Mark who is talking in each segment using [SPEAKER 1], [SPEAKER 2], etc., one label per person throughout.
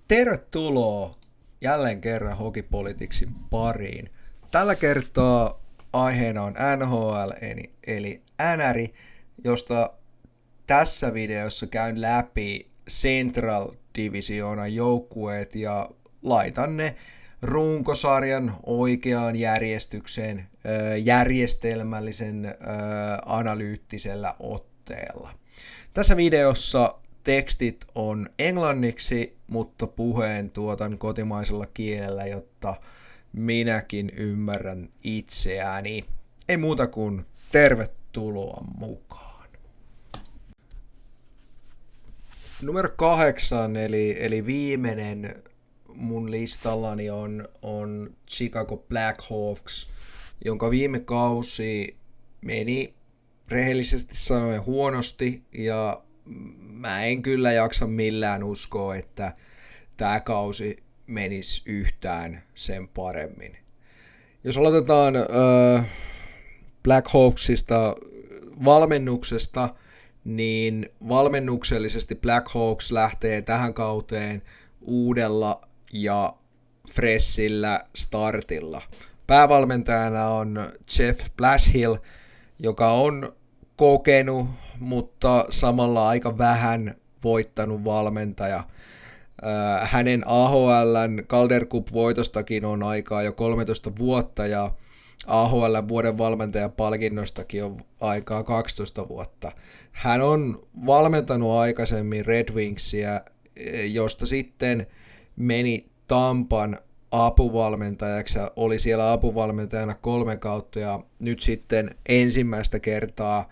[SPEAKER 1] Tervetuloa jälleen kerran Hokipolitiksin pariin. Tällä kertaa aiheena on NHL eli NR, josta tässä videossa käyn läpi Central Divisioonan joukkueet ja laitan ne runkosarjan oikeaan järjestykseen järjestelmällisen analyyttisellä otteella. Tässä videossa tekstit on englanniksi, mutta puheen tuotan kotimaisella kielellä, jotta minäkin ymmärrän itseäni. Ei muuta kuin tervetuloa mukaan. Numero 8, eli viimeinen mun listallani on Chicago Blackhawks, jonka viime kausi meni rehellisesti sanoen huonosti, ja mä en kyllä jaksa millään uskoa, että tämä kausi menisi yhtään sen paremmin. Jos aloitetaan Blackhawksista valmennuksesta, niin valmennuksellisesti Blackhawks lähtee tähän kauteen uudella ja freshillä startilla. Päävalmentajana on Jeff Blashill, joka on kokenut, mutta samalla aika vähän voittanut valmentaja. Hänen AHL:n Calder Cup-voitostakin on aikaa jo 13 vuotta, ja AHL:n vuoden valmentajan palkinnostakin on aikaa 12 vuotta. Hän on valmentanut aikaisemmin Red Wingsia, josta sitten meni Tampan apuvalmentajaksi ja oli siellä apuvalmentajana 3 kautta, ja nyt sitten ensimmäistä kertaa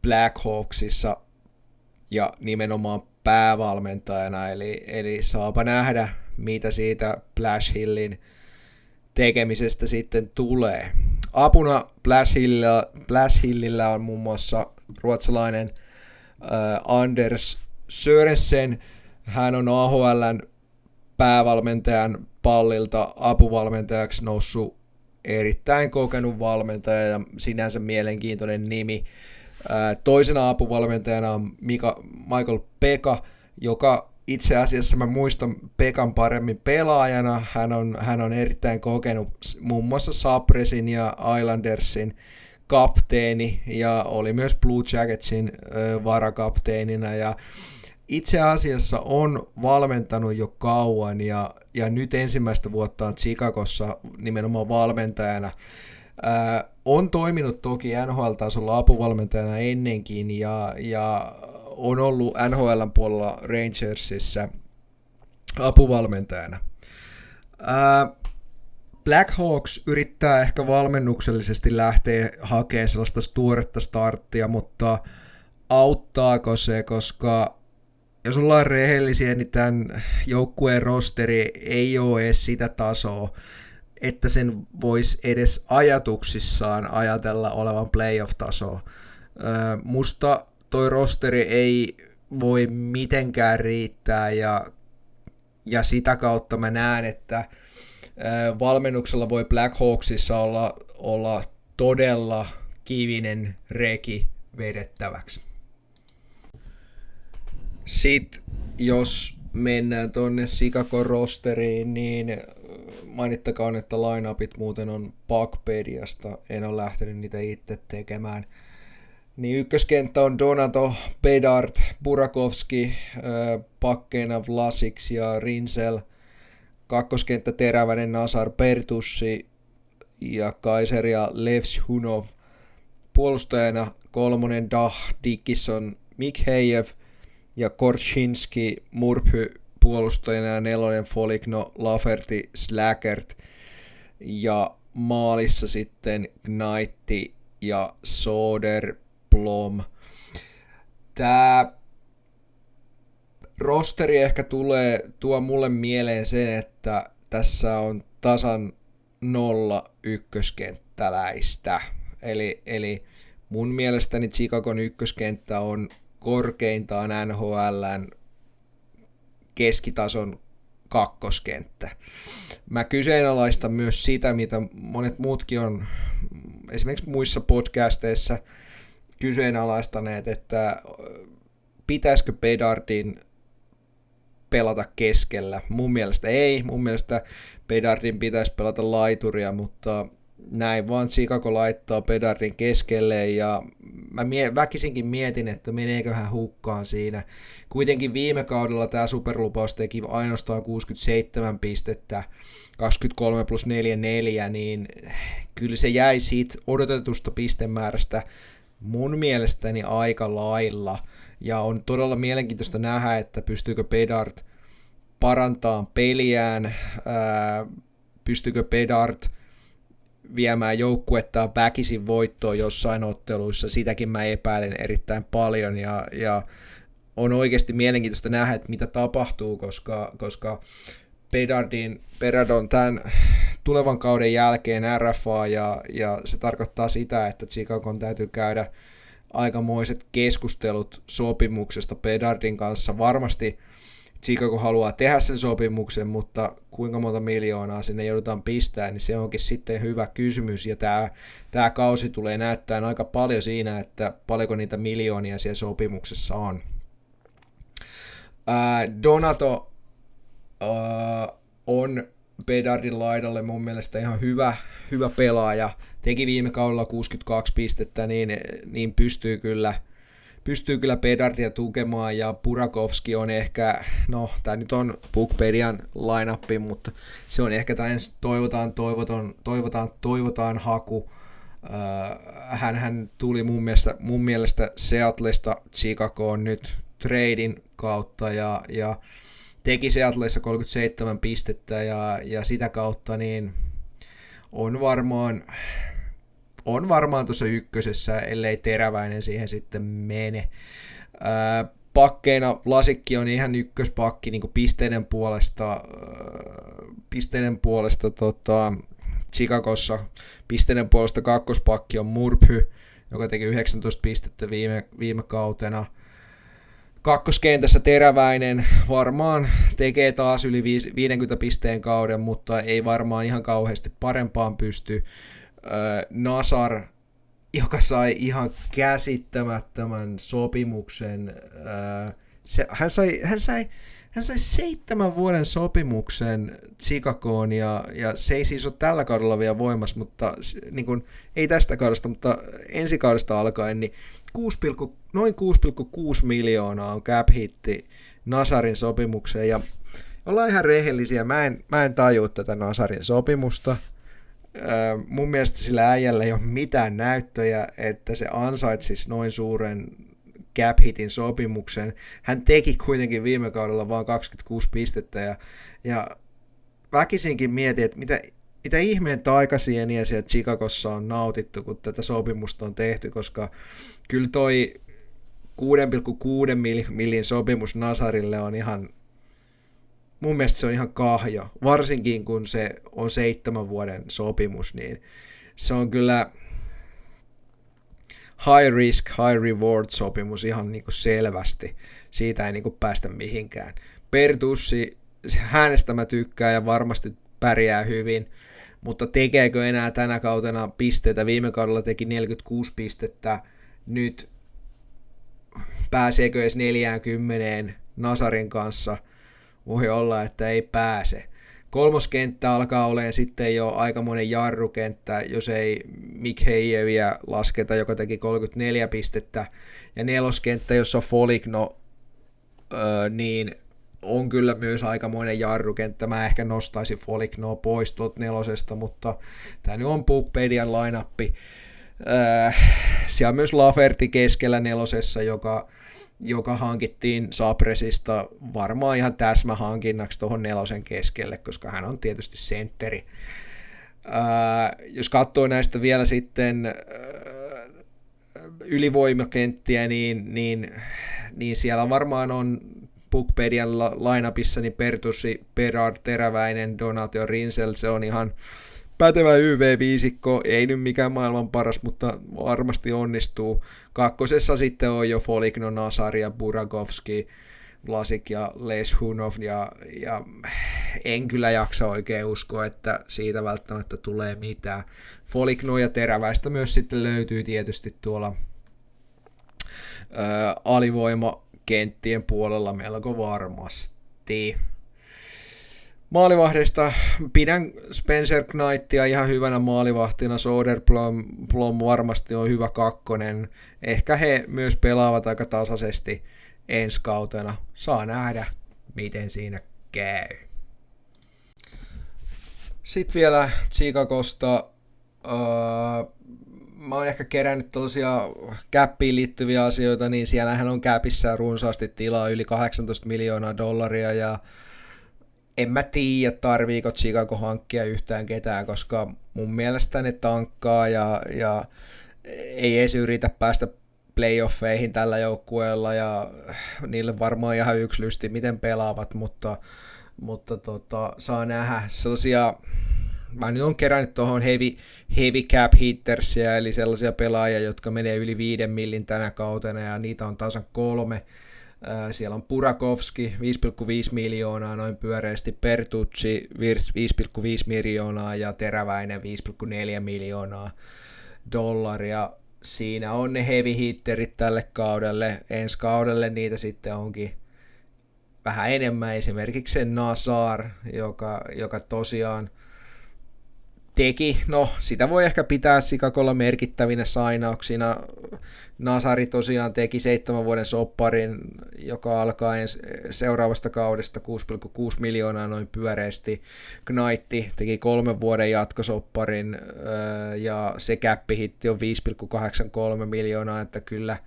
[SPEAKER 1] Blackhawksissa ja nimenomaan päävalmentajana, eli saapa nähdä, mitä siitä Blashillin tekemisestä sitten tulee. Apuna Blashillillä on muun muassa ruotsalainen Anders Sörensen. Hän on AHL:n päävalmentajan pallilta apuvalmentajaksi noussut erittäin kokenut valmentaja ja sinänsä mielenkiintoinen nimi. Toisena apuvalmentajana on Michael Pekka, joka itse asiassa mä muistan Pekan paremmin pelaajana. Hän on erittäin kokenut muun muassa Sabresin ja Islandersin kapteeni ja oli myös Blue Jacketsin varakapteenina, ja itse asiassa on valmentanut jo kauan ja nyt ensimmäistä vuotta on Chicagossa nimenomaan valmentajana. On toiminut toki NHL-tasolla apuvalmentajana ennenkin ja on ollut NHL:n puolella Rangersissa apuvalmentajana. Blackhawks yrittää ehkä valmennuksellisesti lähteä hakemaan sellaista tuoretta starttia, mutta auttaako se, koska jos ollaan rehellisiä, niin tämän joukkueen rosteri ei ole edes sitä tasoa, että sen voisi edes ajatuksissaan ajatella olevan playoff-tasoa. Musta toi rosteri ei voi mitenkään riittää, ja sitä kautta mä näen, että valmennuksella voi Blackhawksissa olla todella kivinen reki vedettäväksi. Sitten jos mennään tuonne Chicago-rosteriin, niin mainittakoon, että line-upit muuten on Puckpediasta, en ole lähtenyt niitä itse tekemään. Niin ykköskenttä on Donato, Bedard, Burakovski, pakkeina Vlasic ja Rinsel. Kakkoskenttä Teräväinen, Nazar, Bertussi ja Kaiser ja Levshunov. Puolustajana kolmonen Dah, Dickinson, Mikheyev ja Korchinski, Murphy puolustajana, ja nelonen Foligno, Lafferty, Slackert ja maalissa sitten Knightti ja Soderblom. Tämä rosteri ehkä tuo mulle mieleen sen, että tässä on tasan 0 ykköskenttäläistä. Eli mun mielestäni Chicagon ykköskenttä on korkeintaan NHL:n keskitason kakkoskenttä. Mä kyseenalaistan myös sitä, mitä monet muutkin on esimerkiksi muissa podcasteissa kyseenalaistaneet, että pitäisikö Bedardin pelata keskellä. Mun mielestä ei, mun mielestä Bedardin pitäisi pelata laituria, mutta näin vaan Chicago laittaa Bedardin keskelle ja mä väkisinkin mietin, että meneeköhän hukkaan siinä. Kuitenkin viime kaudella tämä superlupaus teki ainoastaan 67 pistettä, 23 plus 4, niin kyllä se jäi siitä odotetusta pistemäärästä mun mielestäni aika lailla. Ja on todella mielenkiintoista nähdä, että pystyykö Bedard parantamaan peliään, pystyykö Bedard viemään joukkuettaan väkisin voittoon jossain otteluissa, sitäkin mä epäilen erittäin paljon, ja on oikeasti mielenkiintoista nähdä, että mitä tapahtuu, koska Bedard on tämän tulevan kauden jälkeen RFA, ja se tarkoittaa sitä, että Chicagon täytyy käydä aikamoiset keskustelut sopimuksesta Bedardin kanssa. Varmasti Chicago haluaa tehdä sen sopimuksen, mutta kuinka monta miljoonaa sinne joudutaan pistää, niin se onkin sitten hyvä kysymys, ja tämä kausi tulee näyttämään aika paljon siinä, että paljonko niitä miljoonia siellä sopimuksessa on. Donato on Bedardin laidalle mun mielestä ihan hyvä pelaaja, teki viime kaudella 62 pistettä, niin pystyy kyllä Bedardia tukemaan, ja Burakovski on ehkä, no tämä nyt on Bookpedian line-up, mutta se on ehkä tällainen toivotaan haku. Hän tuli mun mielestä Seattlesta Chicagoon nyt tradein kautta, ja teki Seattlessa 37 pistettä, ja sitä kautta niin on varmaan tuossa ykkösessä, ellei Teräväinen siihen sitten mene. Pakkeina Lasikki on ihan ykköspakki niin kuin pisteiden puolesta Chicagossa. Pisteiden puolesta kakkospakki on Murphy, joka teki 19 pistettä viime kautena. Kakkoskentässä Teräväinen varmaan tekee taas yli 50 pisteen kauden, mutta ei varmaan ihan kauheasti parempaan pysty. Nazar, joka sai ihan käsittämättömän sopimuksen. Hän sai 7 vuoden sopimuksen Chicagoon, ja se ei siis ole tällä kaudella vielä voimassa, mutta niin kuin, ei tästä kaudesta, mutta ensi kaudesta alkaen, niin noin 6,6 miljoonaa on cap hitti Nazarin sopimukseen, ja ollaan ihan rehellisiä, mä en tajua tätä Nazarin sopimusta. Mun mielestä sillä äijällä ei ole mitään näyttöjä, että se ansaitsisi noin suuren cap-hitin sopimuksen. Hän teki kuitenkin viime kaudella vain 26 pistettä, ja väkisinkin mietin, että mitä ihmeen taikasieniä siellä Chicagossa on nautittu, kun tätä sopimusta on tehty, koska kyllä toi 6,6 millin sopimus Nazarille on ihan, mun mielestä se on ihan kahjo, varsinkin kun se on 7 vuoden sopimus, niin se on kyllä high risk, high reward sopimus ihan niin kuin selvästi, siitä ei niin kuin päästä mihinkään. Bertussi, hänestä mä tykkään ja varmasti pärjää hyvin, mutta tekeekö enää tänä kautena pisteitä? Viime kaudella teki 46 pistettä, nyt pääseekö edes 40 Nazarin kanssa? Voi olla, että ei pääse. Kolmoskenttä alkaa olemaan sitten jo aikamoinen jarrukenttä, jos ei Mikheijeviä lasketa, joka teki 34 pistettä. Ja neloskenttä, jossa on Foligno, niin on kyllä myös aikamoinen jarrukenttä. Mä ehkä nostaisin Folignoa pois tuolta nelosesta, mutta tämä nyt on Bookpedian line-appi. Siellä on myös Laferti keskellä nelosessa, joka hankittiin Sabresista varmaan ihan täsmähankinnaksi tuohon nelosen keskelle, koska hän on tietysti sentteri. Jos katsoo näistä vielä sitten ylivoimakenttiä, niin siellä varmaan on Bookpedian line-upissa niin Bertussi, Bedard, Teräväinen, Donato, Rinzel, se on ihan pätevä YV-viisikko, ei nyt mikään maailman paras, mutta varmasti onnistuu. Kakkosessa sitten on jo Foligno, Nazar ja Burakovski, Vlasik ja Leshunov, ja en kyllä jaksa oikein uskoa, että siitä välttämättä tulee mitään. Foligno ja Teräväistä myös sitten löytyy tietysti tuolla alivoimakenttien puolella melko varmasti. miettii maalivahdeista, pidän Spencer Knightia ihan hyvänä maalivahtina, Soderblom varmasti on hyvä kakkonen, ehkä he myös pelaavat aika tasaisesti ensi kautena, saa nähdä miten siinä käy. Sitten vielä Chicagosta, mä oon ehkä kerännyt tällaisia cappiin liittyviä asioita, niin siellähän on capissa runsaasti tilaa, yli $18 miljoonaa, ja en mä tiedä, tarviiko Chicago hankkia yhtään ketään, koska mun mielestä ne tankkaa ja ei edes yritä päästä playoffeihin tällä joukkueella, ja niille varmaan ihan yksi lysti, miten pelaavat, mutta saa nähdä sellaisia. Mä nyt on kerännyt tuohon heavy cap hittersia, eli sellaisia pelaajia, jotka menee yli 5 millin tänä kautena, ja niitä on tasan 3. Siellä on Burakovski 5,5 miljoonaa noin pyöreästi, Bertucci 5,5 miljoonaa ja Teräväinen 5,4 miljoonaa dollaria. Siinä on ne heavy hitterit tälle kaudelle. Ensi kaudelle niitä sitten onkin vähän enemmän, esimerkiksi se Nazar, joka tosiaan teki, no sitä voi ehkä pitää Chicagolla merkittävinä sainauksina. Nazari tosiaan teki 7 vuoden sopparin, joka alkaa seuraavasta kaudesta 6,6 miljoonaa noin pyöreästi. Knightti teki 3 vuoden jatkosopparin ja se käppihitti on 5,83 miljoonaa, että kyllä.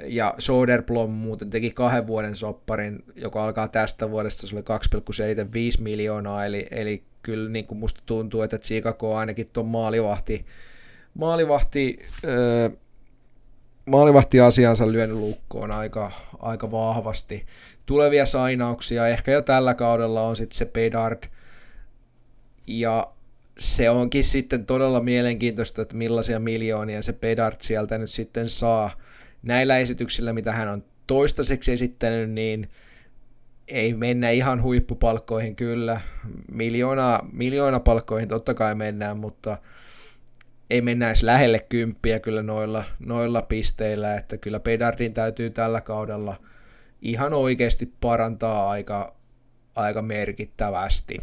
[SPEAKER 1] Ja Soderblom muuten teki 2 vuoden sopparin, joka alkaa tästä vuodesta, se oli 2,75 miljoonaa, eli kyllä niin kuin musta tuntuu, että Chicago ainakin tuon maalivahti-asiansa lyönyt lukkoon aika vahvasti. Tulevia sainauksia ehkä jo tällä kaudella on sitten se Bedard, ja se onkin sitten todella mielenkiintoista, että millaisia miljoonia se Bedard sieltä nyt sitten saa. Näillä esityksillä, mitä hän on toistaiseksi esittänyt, niin ei mennä ihan huippupalkkoihin kyllä. Miljoona palkkoihin totta kai mennään, mutta ei mennä edes lähelle 10 kyllä noilla pisteillä, että kyllä Bedardin täytyy tällä kaudella ihan oikeasti parantaa aika merkittävästi.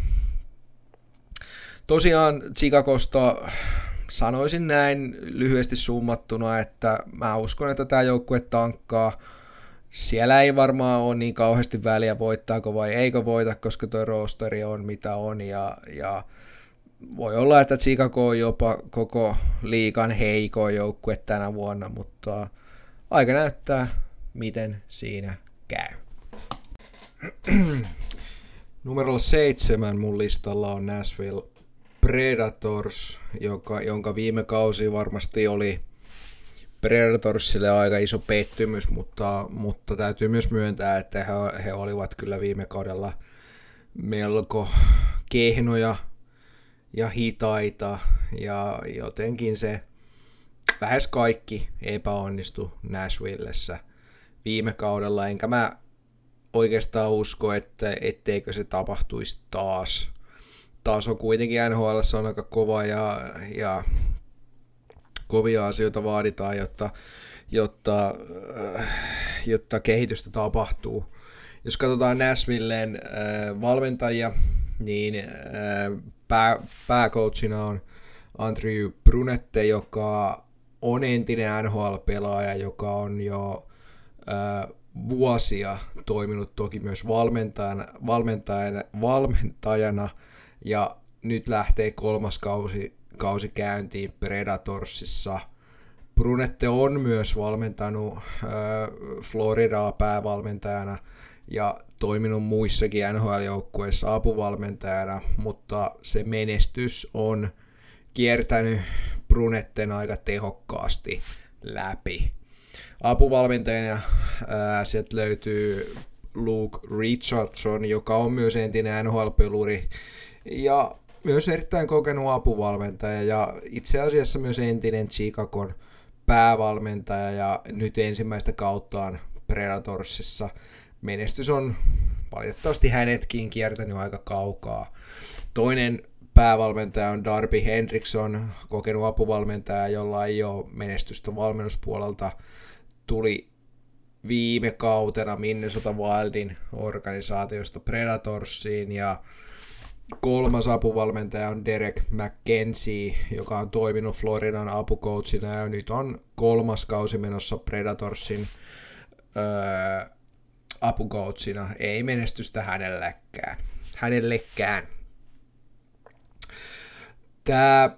[SPEAKER 1] Tosiaan Chicagosta sanoisin näin lyhyesti summattuna, että mä uskon, että tämä joukkue tankkaa. Siellä ei varmaan ole niin kauheasti väliä voittaako vai eikö voita, koska tuo roosteri on mitä on, ja voi olla, että Chicago on jopa koko liigan heikoin joukkue tänä vuonna, mutta aika näyttää, miten siinä käy. Numero 7 mun listalla on Nashville Predators, jonka viime kausi varmasti oli Predatorsille aika iso pettymys, mutta täytyy myös myöntää, että he olivat kyllä viime kaudella melko kehnoja ja hitaita, ja jotenkin se lähes kaikki epäonnistui Nashvillessä viime kaudella, enkä mä oikeastaan usko, etteikö se tapahtuisi taas. Taso kuitenkin NHL:ssä on aika kova, ja kovia asioita vaaditaan, jotta kehitystä tapahtuu. Jos katsotaan Nashvillen valmentajia, niin pääcoachina on Andrew Brunette, joka on entinen NHL-pelaaja, joka on jo vuosia toiminut toki myös valmentajana, ja nyt lähtee 3. kausi käyntiin Predatorsissa. Brunette on myös valmentanut Floridaa päävalmentajana ja toiminut muissakin NHL-joukkueissa apuvalmentajana, mutta se menestys on kiertänyt Brunetten aika tehokkaasti läpi. Apuvalmentajana sieltä löytyy Luke Richardson, joka on myös entinen NHL-peluri ja myös erittäin kokenut apuvalmentaja ja itse asiassa myös entinen Chicagon päävalmentaja ja nyt ensimmäistä kauttaan Predatorsissa. Menestys on valitettavasti hänetkin kiertänyt aika kaukaa. Toinen päävalmentaja on Darby Hendrickson, kokenut apuvalmentaja, jolla ei ole menestystä valmennuspuolelta. Tuli viime kautena Minnesota Wildin organisaatiosta Predatorsiin, ja kolmas apuvalmentaja on Derek McKenzie, joka on toiminut Floridan apucoachina, ja nyt on kolmas kausi menossa Predatorsin apucoachina. Ei menestystä hänellekään. Tämä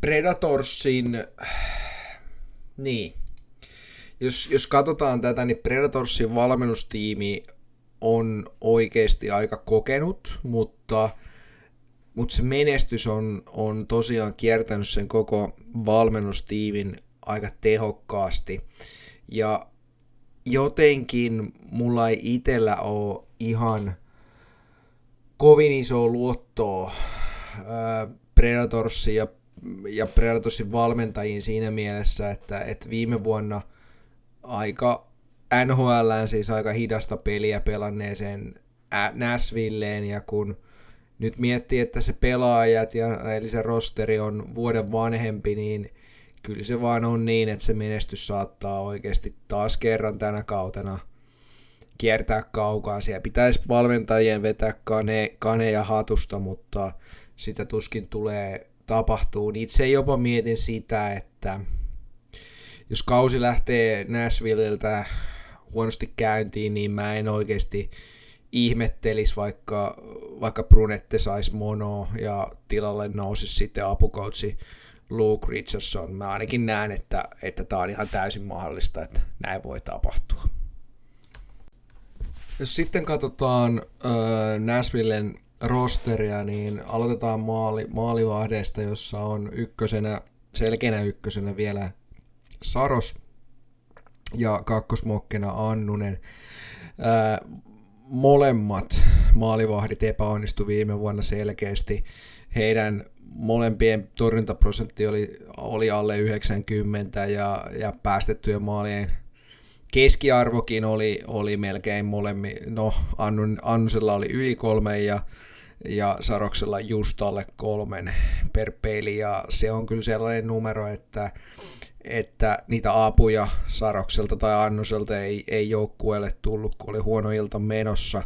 [SPEAKER 1] Predatorsin, niin, jos katsotaan tätä, niin Predatorsin valmennustiimi on oikeasti aika kokenut, mutta se menestys on tosiaan kiertänyt sen koko valmennustiimin aika tehokkaasti. Ja jotenkin mulla ei itsellä ole ihan kovin isoa luottoa Predatorsin ja Predatorsin valmentajiin siinä mielessä, että viime vuonna aika NHL:ään siis aika hidasta peliä pelanneeseen Nashvilleen, ja kun nyt miettii, että se pelaajat eli se rosteri on vuoden vanhempi, niin kyllä se vaan on niin, että se menestys saattaa oikeasti taas kerran tänä kautena kiertää kaukaa. Siellä pitäisi valmentajien vetää kaneja hatusta, mutta sitä tuskin tulee tapahtuu. Itse jopa mietin sitä, että jos kausi lähtee Nashvilleltä huonosti käyntiin, niin mä en oikeasti ihmettelisi, vaikka Brunette saisi monoa ja tilalle nousisi sitten apukoutsi Luke Richardson. Mä ainakin näen, että tää on ihan täysin mahdollista, että näin voi tapahtua. Jos sitten katsotaan Nashvillen rosteria, niin aloitetaan maalivahdeista, jossa on selkeänä ykkösenä vielä Saros ja kakkosmokkena Annunen. Molemmat maalivahdit epäonnistui viime vuonna selkeästi. Heidän molempien torjuntaprosentti oli alle 90 ja päästettyjen maalien keskiarvokin oli melkein molemmin. No, Annusella oli yli 3 ja Saroksella just alle 3 per peli, ja se on kyllä sellainen numero, että niitä apuja Sarokselta tai Annuselta ei joukkueelle tullut, kun oli huono ilta menossa.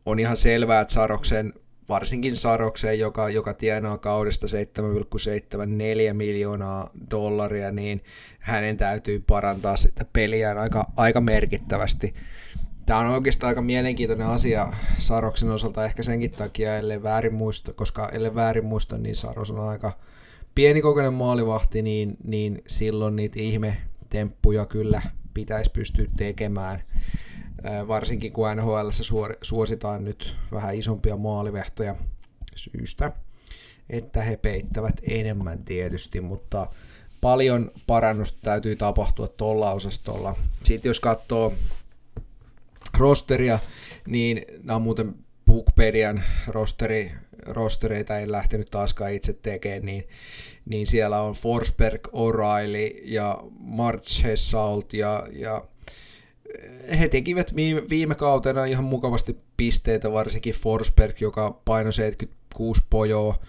[SPEAKER 1] On ihan selvää, että varsinkin Saroksen, joka tienaa kaudesta $7,74 miljoonaa, niin hänen täytyy parantaa sitä peliään aika merkittävästi. Tämä on oikeastaan aika mielenkiintoinen asia Saroksen osalta, ehkä senkin takia, ellei väärin muista, niin Saros on aika pienikokoinen maalivahti, niin silloin niitä ihmetemppuja kyllä pitäisi pystyä tekemään. Varsinkin kun NHL:ssä suositaan nyt vähän isompia maalivehtoja syystä, että he peittävät enemmän tietysti, mutta paljon parannusta täytyy tapahtua tuolla osastolla. Sitten jos katsoo rosteria, niin nämä on muuten Bookpedian rostereita en lähtenyt taaskaan itse tekemään, niin siellä on Forsberg, O'Reilly ja Marchessault ja he tekivät viime kautena ihan mukavasti pisteitä, varsinkin Forsberg, joka painoi 76 pojoa,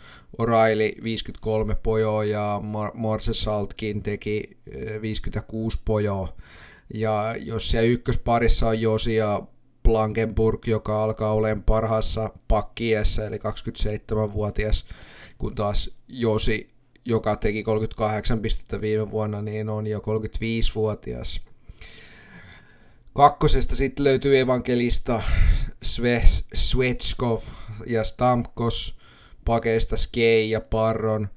[SPEAKER 1] O'Reilly 53 pojoa ja Marchessaultkin teki 56 pojoa. Ja jos siellä ykkösparissa on Josi ja Blankenburg, joka alkaa olemaan parhaassa pakkiessä, eli 27-vuotias, kun taas Josi, joka teki 38 pistettä viime vuonna, niin on jo 35-vuotias. Kakkosesta sitten löytyy Evangelista, Svechkov ja Stamkos, pakeista Skei ja Parron.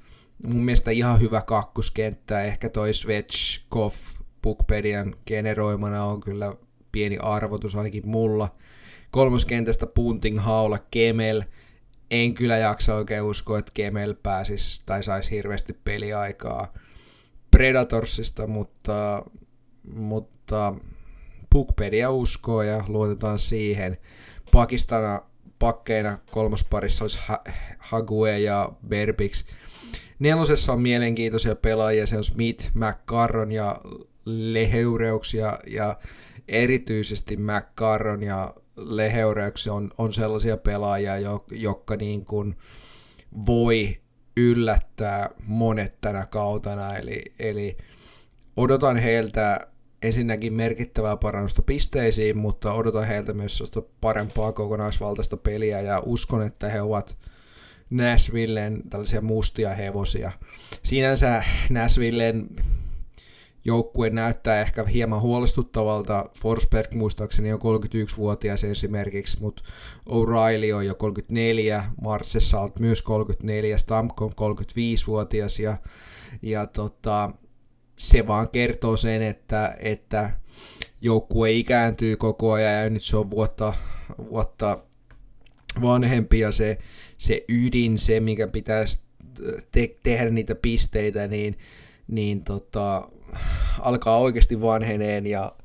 [SPEAKER 1] Mun mielestä ihan hyvä kakkoskenttä, ehkä toi Svechkov Bookpedian generoimana on kyllä pieni arvotus ainakin mulla. Kolmoskentästä Punting, Haula, Kemel. En kyllä jaksa oikein uskoa, että Kemel pääsisi tai saisi hirveästi peliaikaa Predatorsista, mutta Bookpedia uskoo ja luotetaan siihen. Pakkeina kolmosparissa olisi Hague ja Berbix. Nelosessa on mielenkiintoisia pelaajia, se on Smith, McCarron ja Leheureux ja erityisesti McCarron ja Leheureux on sellaisia pelaajia, jotka niin kuin voi yllättää monet tänä kautena, eli odotan heiltä ensinnäkin merkittävää parannusta pisteisiin, mutta odotan heiltä myös parempaa kokonaisvaltaista peliä ja uskon, että he ovat Nashvillen tällaisia mustia hevosia. Sinänsä Nashvillen joukkue näyttää ehkä hieman huolestuttavalta. Forsberg muistaakseni on 31-vuotias esimerkiksi, mutta O'Reilly on jo 34, Marchessault myös 34, Stamkos 35-vuotias ja se vaan kertoo sen, että joukkue ikääntyy koko ajan ja nyt se on vuotta vanhempi ja se ydin, se mikä pitäisi tehdä niitä pisteitä, niin alkaa oikeasti vanheneen ja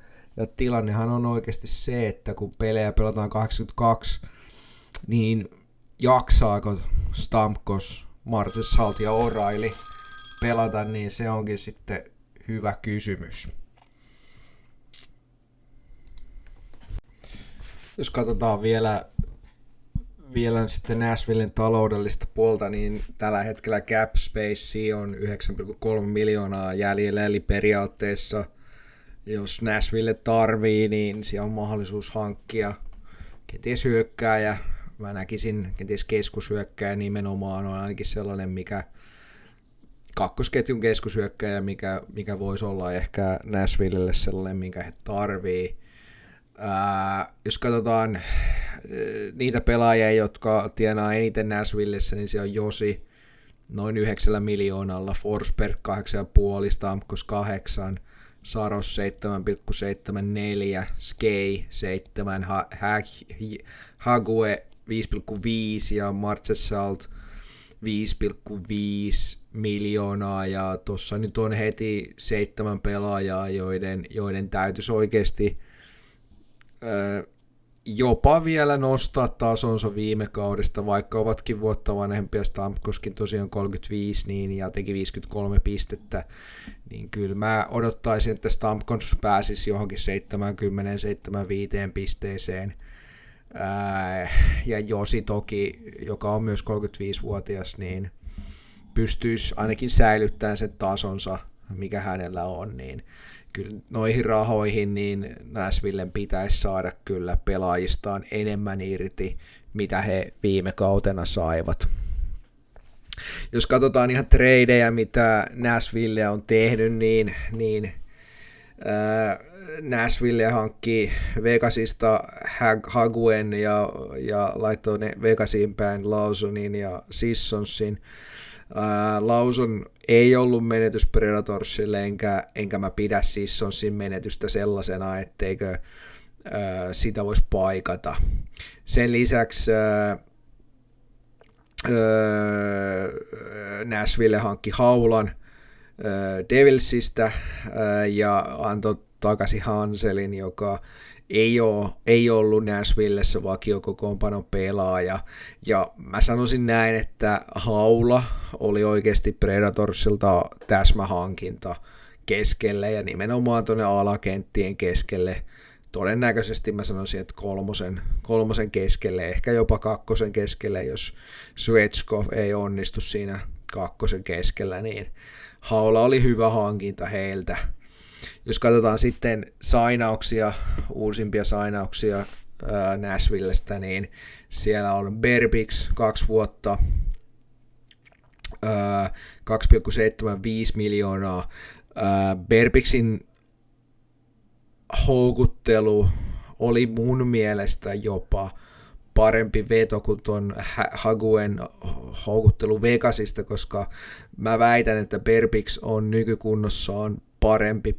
[SPEAKER 1] tilannehan on oikeasti se, että kun pelejä pelataan 82, niin jaksaako Stamkos, Marchessault ja O'Reilly pelata, niin se onkin sitten hyvä kysymys. Jos katsotaan vielä sitten Nashvillen taloudellista puolta, niin tällä hetkellä cap space on 9,3 miljoonaa jäljellä, eli periaatteessa jos Nashville tarvii, niin siellä on mahdollisuus hankkia kenties hyökkääjä. Mä näkisin kenties keskushyökkääjä nimenomaan on ainakin sellainen, mikä kakkosketjun keskushyökkääjä, mikä voisi olla ehkä Nashvillelle sellainen, minkä he tarvii. Jos katsotaan niitä pelaajia, jotka tienaa eniten Nashvillessä, niin se on Josi noin 9 miljoonalla, Forsberg 8,5, Stamkos 8, Saros 7,74, Skei 7, Hague 5,5 ja Marchessault 5,5 miljoonaa, ja tuossa nyt on heti 7 pelaajaa, joiden täytyisi oikeasti jopa vielä nostaa tasonsa viime kaudesta, vaikka ovatkin vuotta vanhempia. Stamkoskin tosiaan 35 niin, ja teki 53 pistettä, niin kyllä mä odottaisin, että Stamkos pääsisi johonkin 70-75 pisteeseen. Ja Josi toki, joka on myös 35-vuotias, niin pystyisi ainakin säilyttämään sen tasonsa, mikä hänellä on, niin kyllä noihin rahoihin niin Nashvillen pitäisi saada kyllä pelaajistaan enemmän irti, mitä he viime kautena saivat. Jos katsotaan ihan tradeja, mitä Nashville on tehnyt, niin Nashville hankki Vegasista Haguen ja laittoi ne Vegasiin päin Lawsonin ja Sissonsin. Lawson ei ollut menetys Predatorsille, enkä mä pidä Sissonsin menetystä sellaisena, etteikö sitä voisi paikata. Sen lisäksi Nashville hankki Haulan Devilsistä ja antoi takaisin Hanselin, joka ei ollut Nashvillessä vakiokokoonpanon pelaaja. Ja mä sanoisin näin, että Haula oli oikeasti Predatorsilta täsmähankinta keskelle ja nimenomaan tuonne alakenttien keskelle. Todennäköisesti mä sanoisin, että kolmosen keskelle, ehkä jopa kakkosen keskelle, jos Svechkov ei onnistu siinä kakkosen keskellä, niin Haula oli hyvä hankinta heiltä. Jos katsotaan sitten uusimpia sainauksia Nashvillestä, niin siellä on Berbix 2 vuotta, 2,75 miljoonaa. Berbixin houkuttelu oli mun mielestä jopa parempi veto kuin tuon Haguen houkuttelu Vegasista, koska mä väitän, että Berbix on nykykunnossaan parempi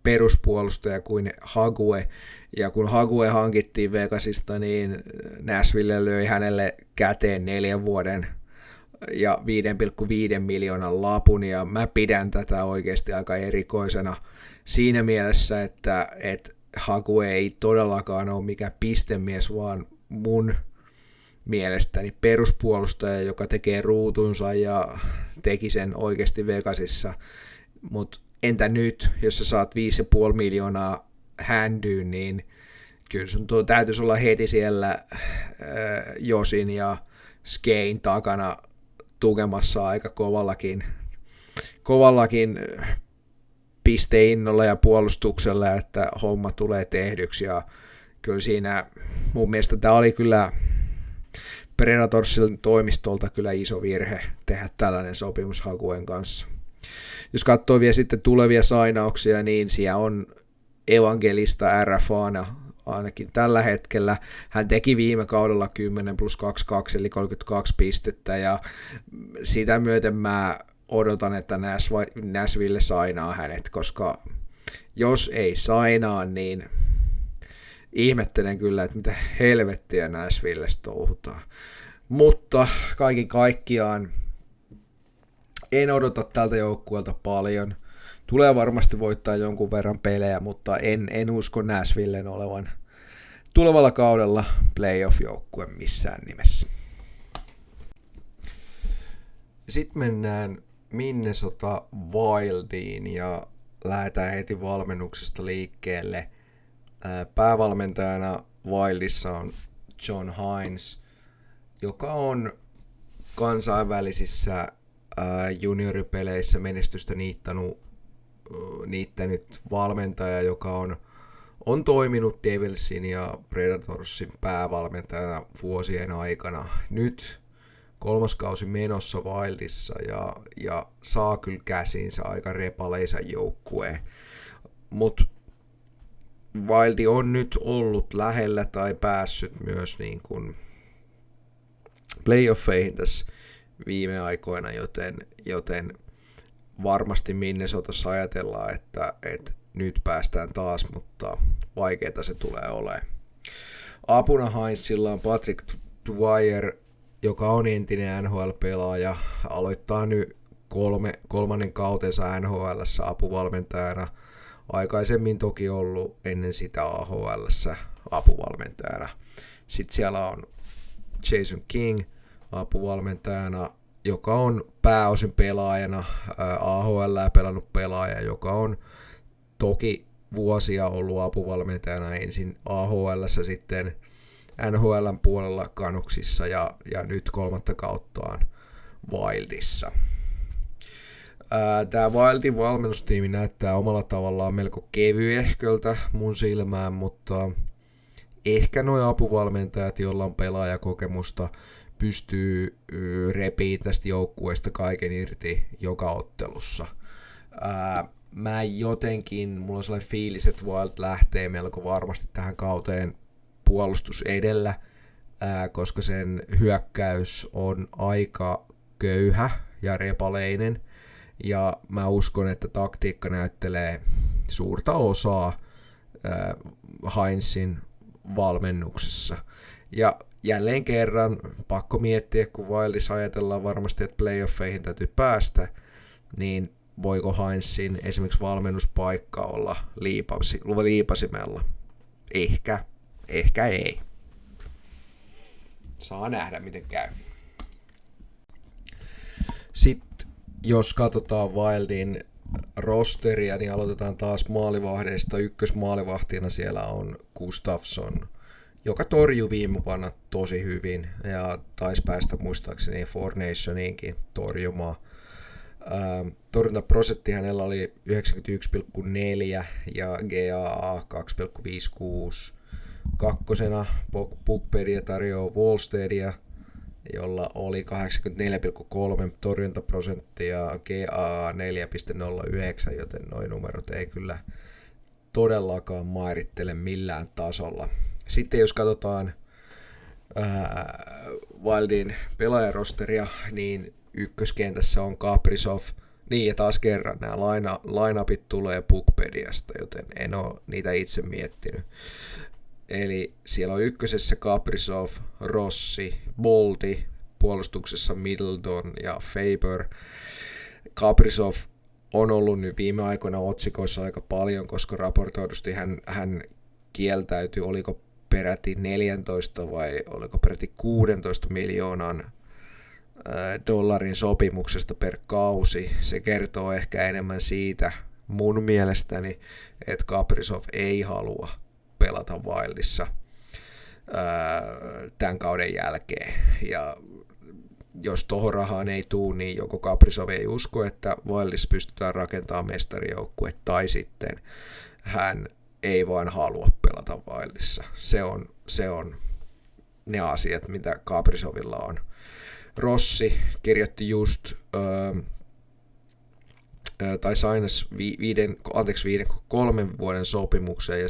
[SPEAKER 1] peruspuolustaja kuin Hague, ja kun Hague hankittiin Vegasista, niin Nashville löi hänelle käteen 4 vuoden ja 5,5 miljoonan lapun, ja mä pidän tätä oikeasti aika erikoisena siinä mielessä, että Hague ei todellakaan ole mikään pistemies, vaan mun mielestäni peruspuolustaja, joka tekee ruutunsa ja teki sen oikeasti Vegasissa, mutta entä nyt, jos sä saat 5,5 miljoonaa händyyn, niin kyllä sun täytyisi olla heti siellä Josin ja Skein takana tukemassa aika kovallakin pisteinnolla ja puolustuksella, että homma tulee tehdyksi, ja kyllä siinä mun mielestä tämä oli kyllä Predatorsin toimistolta kyllä iso virhe tehdä tällainen sopimus Hakuen kanssa. Jos katsoo vielä sitten tulevia sainauksia, niin siellä on Evangelista RFAna ainakin tällä hetkellä. Hän teki viime kaudella 10+22 eli 32 pistettä, ja sitä myöten mä odotan, että Nashville sainaa hänet, koska jos ei sainaa, niin ihmettelen kyllä, että mitä helvettiä Nashvillessä touhutaan. Mutta kaiken kaikkiaan en odota tältä joukkueelta paljon. Tulee varmasti voittaa jonkun verran pelejä, mutta en usko Nashvillen olevan tulevalla kaudella playoff-joukkue missään nimessä. Sitten mennään Minnesota Wildiin ja lähdetään heti valmennuksesta liikkeelle. Päävalmentajana Wildissa on John Hines, joka on kansainvälisissä junioripeleissä menestystä niittänyt valmentaja, joka on toiminut Devilsin ja Predatorsin päävalmentajana vuosien aikana. Nyt 3. kausi menossa Wildissa ja saa kyllä käsinsä aika repaleisen joukkueen. Mutta Wildi on nyt ollut lähellä tai päässyt myös niin kuin playoffeihin tässä viime aikoina, joten varmasti Minnesotassa ajatellaan, että nyt päästään taas, mutta vaikeaa se tulee olemaan. Apuna Hinesilla on Patrick Dwyer, joka on entinen NHL-pelaaja, aloittaa nyt kolmannen kautensa NHL:ssä apuvalmentajana. Aikaisemmin toki ollut ennen sitä AHL:ssä apuvalmentajana. Sitten siellä on Jason King apuvalmentajana, joka on pääosin pelaajana, AHL:ää pelannut pelaaja, joka on toki vuosia ollut apuvalmentajana ensin AHL:ssä, sitten NHL:n puolella Canucksissa ja nyt 3. kauttaan Wildissa. Tämä Wildin valmennustiimi näyttää omalla tavallaan melko kevyehköltä mun silmään, mutta ehkä nuo apuvalmentajat, joilla on pelaajakokemusta, pystyy repiin tästä joukkueesta kaiken irti joka ottelussa. Mä jotenkin, mulla on sellainen fiilis, että Wild lähtee melko varmasti tähän kauteen puolustus edellä, koska sen hyökkäys on aika köyhä ja repaleinen, ja mä uskon, että taktiikka näyttelee suurta osaa Hinesin valmennuksessa. Ja jälleen kerran pakko miettiä, kun Wildissa ajatellaan varmasti, että playoffeihin täytyy päästä, niin voiko Hinesin esimerkiksi valmennuspaikka olla liipasimella? Ehkä ei. Saa nähdä, miten käy. Sitten jos katsotaan Wildin rosteria, niin aloitetaan taas maalivahdeista. Ykkösmaalivahtina siellä on Gustafsson, joka torjui viime vuonna tosi hyvin ja taisi päästä muistaakseni Four Nationiinkin torjumaan. Torjuntaprosentti hänellä oli 91,4 ja GAA 2,56. Kakkosena Puckpedia tarjoaa Wallsteadia, jolla oli 84,3 torjuntaprosentti ja GAA 4,09, joten nuo numerot ei kyllä todellakaan mairittele millään tasolla. Sitten jos katsotaan Wildin pelaajarosteria, niin ykköskentässä on Kaprizov, niin ja taas kerran nämä line-upit tulee Puckpediasta, joten en ole niitä itse miettinyt. Eli siellä on ykkösessä Kaprizov, Rossi, Boldi, puolustuksessa Middleton ja Faber. Kaprizov on ollut nyt viime aikoina otsikoissa aika paljon, koska raportoidusti hän kieltäytyi, oliko peräti 14 vai oliko peräti 16 miljoonan dollarin sopimuksesta per kausi. Se kertoo ehkä enemmän siitä mun mielestäni, että Kaprizov ei halua pelata Wildissa tämän kauden jälkeen. Ja jos tohon rahaan ei tule, niin joko Kaprizov ei usko, että Wildissa pystytään rakentamaan mestarijoukkue, tai sitten hän ei vaan halua pelata Wildissa. Se on ne asiat, mitä Kaprizovilla on. Rossi kirjoitti just, tai sainas 3 vuoden sopimuksen, ja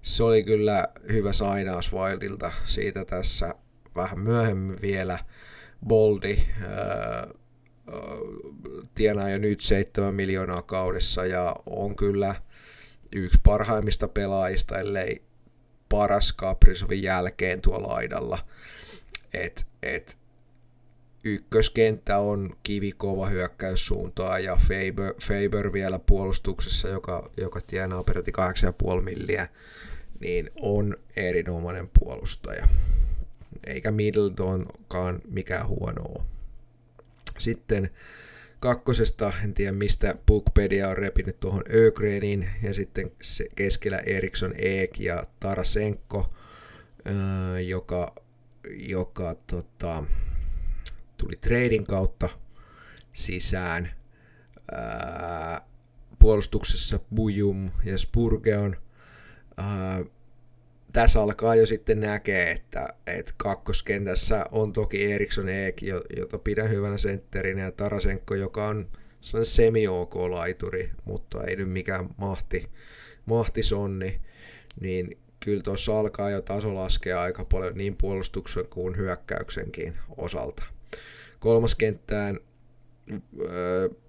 [SPEAKER 1] se oli kyllä hyvä sainaus Wildilta. Siitä tässä vähän myöhemmin vielä. Boldi tienaa jo nyt 7 miljoonaa kaudessa ja on kyllä yksi parhaimmista pelaajista, ellei paras Kaprizovin jälkeen tuolla laidalla. Ykköskenttä on kivikova hyökkäyssuuntaan ja Faber vielä puolustuksessa, joka tienaa peräti 8,5 milliä, niin on erinomainen puolustaja. Eikä Middletonkaan mikään huono ole. Sitten kakkosesta, en tiedä mistä Bookpedia on repinyt tuohon Ögrenin, ja sitten keskellä Eriksson, Eek ja Tarasenko, joka tuli treidin kautta sisään. Puolustuksessa Bujum ja Spurgeon. Tässä alkaa jo sitten näkee, että kakkoskentässä on toki Eriksson Eek, jota pidän hyvänä sentterinä, ja Tarasenko, joka on semi-OK-laituri, mutta ei nyt mikään mahtisonni, niin kyllä tuossa alkaa jo taso laskea aika paljon niin puolustuksen kuin hyökkäyksenkin osalta. Kolmaskenttään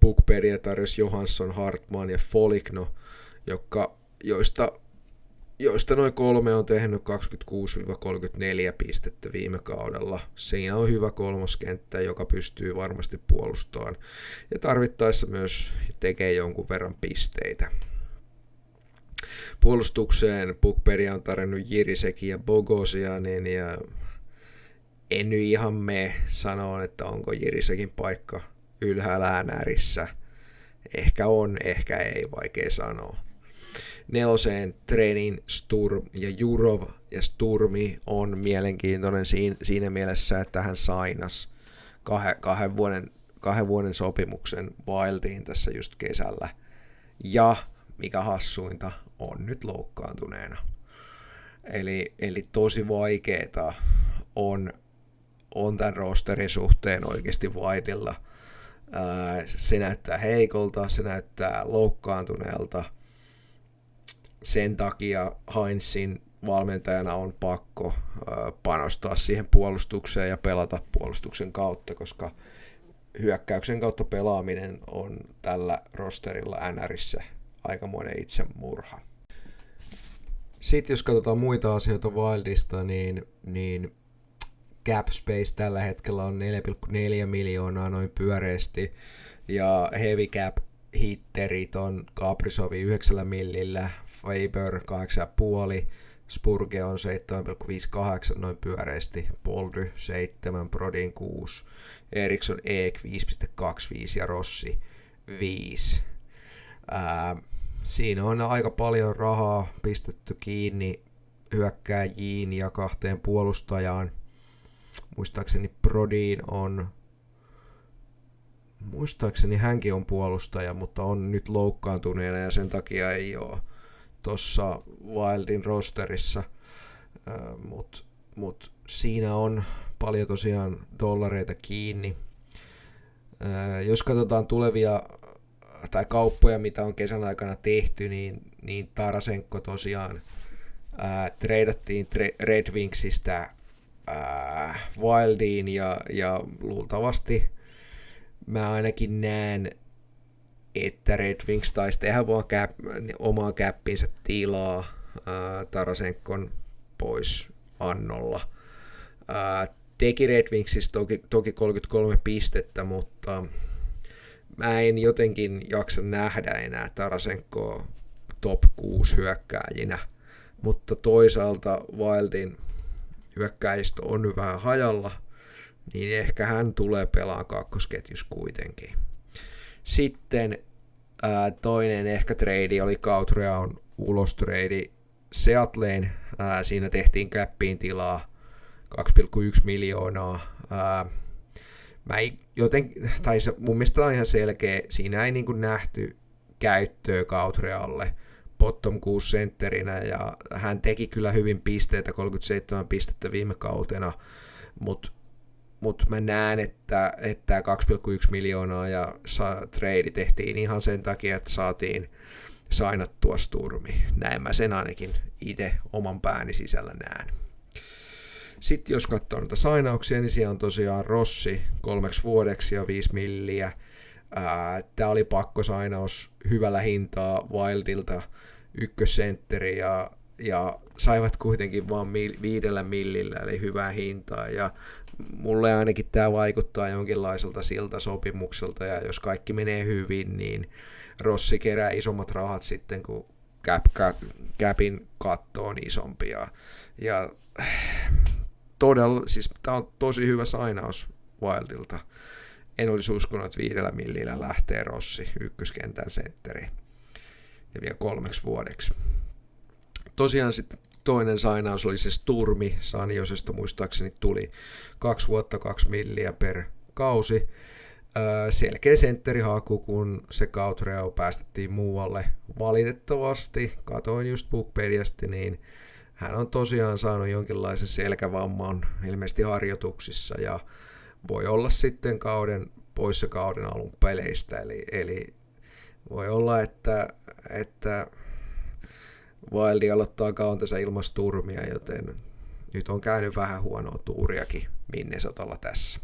[SPEAKER 1] Bookpedia tarjosi Johansson, Hartman ja Foligno, joista noin 3 on tehnyt 26-34 pistettä viime kaudella. Siinä on hyvä kolmoskenttä, joka pystyy varmasti puolustamaan ja tarvittaessa myös tekee jonkun verran pisteitä. Puolustukseen Bookpedia on tarjonnut Jirisekin ja Bogosianin, ja en nyt ihan sanoa, että onko Jirisekin paikka ylhäällä NRissä. Ehkä on, ehkä ei, vaikea sanoa. Neloseen Trenin, Sturm ja Jurov, ja Sturmi on mielenkiintoinen siinä mielessä, että hän sainas kahden vuoden sopimuksen Wildiin tässä just kesällä. Ja mikä hassuinta, on nyt loukkaantuneena. Eli tosi vaikeeta on tämän rosterin suhteen oikeasti Wildilla. Se näyttää heikolta, se näyttää loukkaantuneelta. Sen takia Heinzin valmentajana on pakko panostaa siihen puolustukseen ja pelata puolustuksen kautta, koska hyökkäyksen kautta pelaaminen on tällä rosterilla NRissä aikamoinen itsemurha. Sitten jos katsotaan muita asioita Wildista, niin cap space tällä hetkellä on 4,4 miljoonaa noin pyöreästi, ja heavy cap hitterit on Kaprizovi 9 millillä, Faber 8,5, Spurge on 7,58 noin pyöreästi, Boldy 7, Brodin 6, Eriksson Eek 5,25 ja Rossi 5. Siinä on aika paljon rahaa pistetty kiinni hyökkääjiin ja 2 puolustajaan. Muistaakseni hänkin on puolustaja, mutta on nyt loukkaantuneena ja sen takia ei ole tuossa Wildin rosterissa. Mut siinä on paljon tosiaan dollareita kiinni. Jos katsotaan tulevia tai kauppoja, mitä on kesän aikana tehty, niin Tarasenko tosiaan treidattiin Red Wingsistä Wildiin ja luultavasti mä ainakin näen, että Red Wings taisi tehdä vaan omaa käppinsä tilaa Tarasenkon pois annolla. Teki Red Wingsistä toki 33 pistettä, mutta mä en jotenkin jaksa nähdä enää Tarasenkoa top 6 hyökkääjinä, mutta toisaalta Wildin hyökkäistä on nyt vähän hajalla, niin ehkä hän tulee pelaamaan kakkosketjus kuitenkin. Sitten toinen ehkä trade oli Coutrean ulostrade Seattleen. Siinä tehtiin käppiin tilaa 2,1 miljoonaa. mun mielestä on ihan selkeä, siinä ei niin kuin nähty käyttöä Cautrealle bottom 6 sentterinä, ja hän teki kyllä hyvin pisteitä, 37 pistettä viime kautena, mutta mä näen, että 2,1 miljoonaa ja trade tehtiin ihan sen takia, että saatiin sainattua Sturmi. Näin mä sen ainakin itse oman pääni sisällä näen. Sitten jos katsoo noita sainauksia, niin siellä on tosiaan Rossi 3 vuodeksi ja 5 milliä. Tämä oli pakkosainaus hyvällä hintaa Wildilta ykkössentteri ja saivat kuitenkin vain 5 millillä, eli hyvää hintaa. Ja mulle ainakin tämä vaikuttaa jonkinlaiselta siltä sopimukselta, ja jos kaikki menee hyvin, niin Rossi kerää isommat rahat sitten, kun capin katto on isompi. Ja todella, siis tämä on tosi hyvä sainaus Wildilta. En olisi uskonut, että 5 millillä lähtee Rossi ykköskentän sentteri ja vielä 3 vuodeksi. Tosiaan sitten toinen sainaus oli se Sturmi, Saniosesta muistaakseni tuli 2 vuotta 2 milliä per kausi. Selkeä sentterihaku, kun se Cautreau päästettiin muualle. Valitettavasti, katoin just Bookpediasta, niin hän on tosiaan saanut jonkinlaisen selkävamman ilmeisesti harjoituksissa ja voi olla sitten poissa kauden alun peleistä, eli voi olla, että Wildi aloittaa kautensa ilman Sturmia, joten nyt on käynyt vähän huonoa tuuriakin Minnesotalla tässä.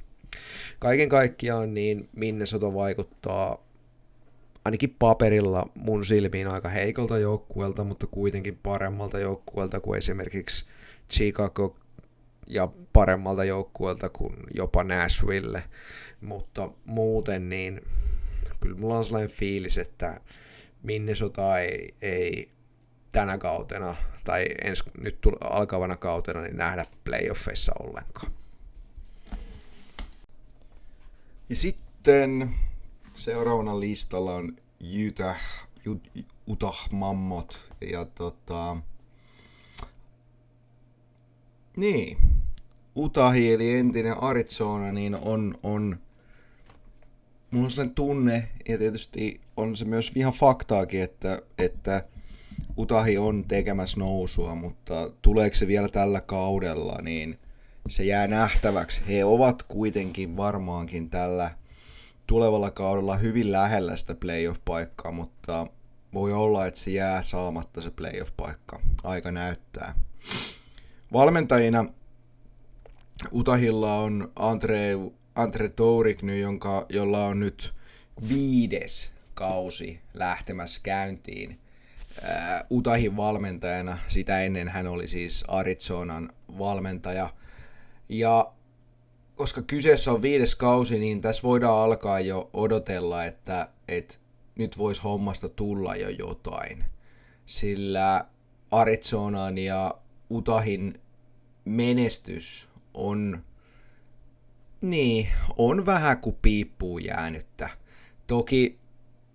[SPEAKER 1] Kaiken kaikkiaan niin Minnesota vaikuttaa ainakin paperilla mun silmiin aika heikolta joukkueelta, mutta kuitenkin paremmalta joukkueelta kuin esimerkiksi Chicago ja paremmalta joukkueelta kuin jopa Nashville, mutta muuten niin kyllä mulla on sellainen fiilis, että Minnesota ei tänä kautena tai nyt alkavana kautena niin nähdä playoffeissa ollenkaan.
[SPEAKER 2] Ja sitten seuraavana listalla on Utah Mammot ja niin, Utahi eli entinen Arizona niin on mulla on sellainen tunne, ja tietysti on se myös ihan faktaakin, että Utahi on tekemässä nousua, mutta tuleeko se vielä tällä kaudella, niin se jää nähtäväksi. He ovat kuitenkin varmaankin tällä tulevalla kaudella hyvin lähellä sitä playoff-paikkaa, mutta voi olla, että se jää saamatta se playoff-paikka. Aika näyttää. Valmentajina Utahilla on Andre Tourigny, jolla on nyt 5. kausi lähtemässä käyntiin. Utahin valmentajana, sitä ennen hän oli siis Arizonan valmentaja. Ja koska kyseessä on 5. kausi, niin tässä voidaan alkaa jo odotella, että nyt voisi hommasta tulla jo jotain. Sillä Arizonan ja Utahin menestys on vähän kuin piippuun jäänyttä. Toki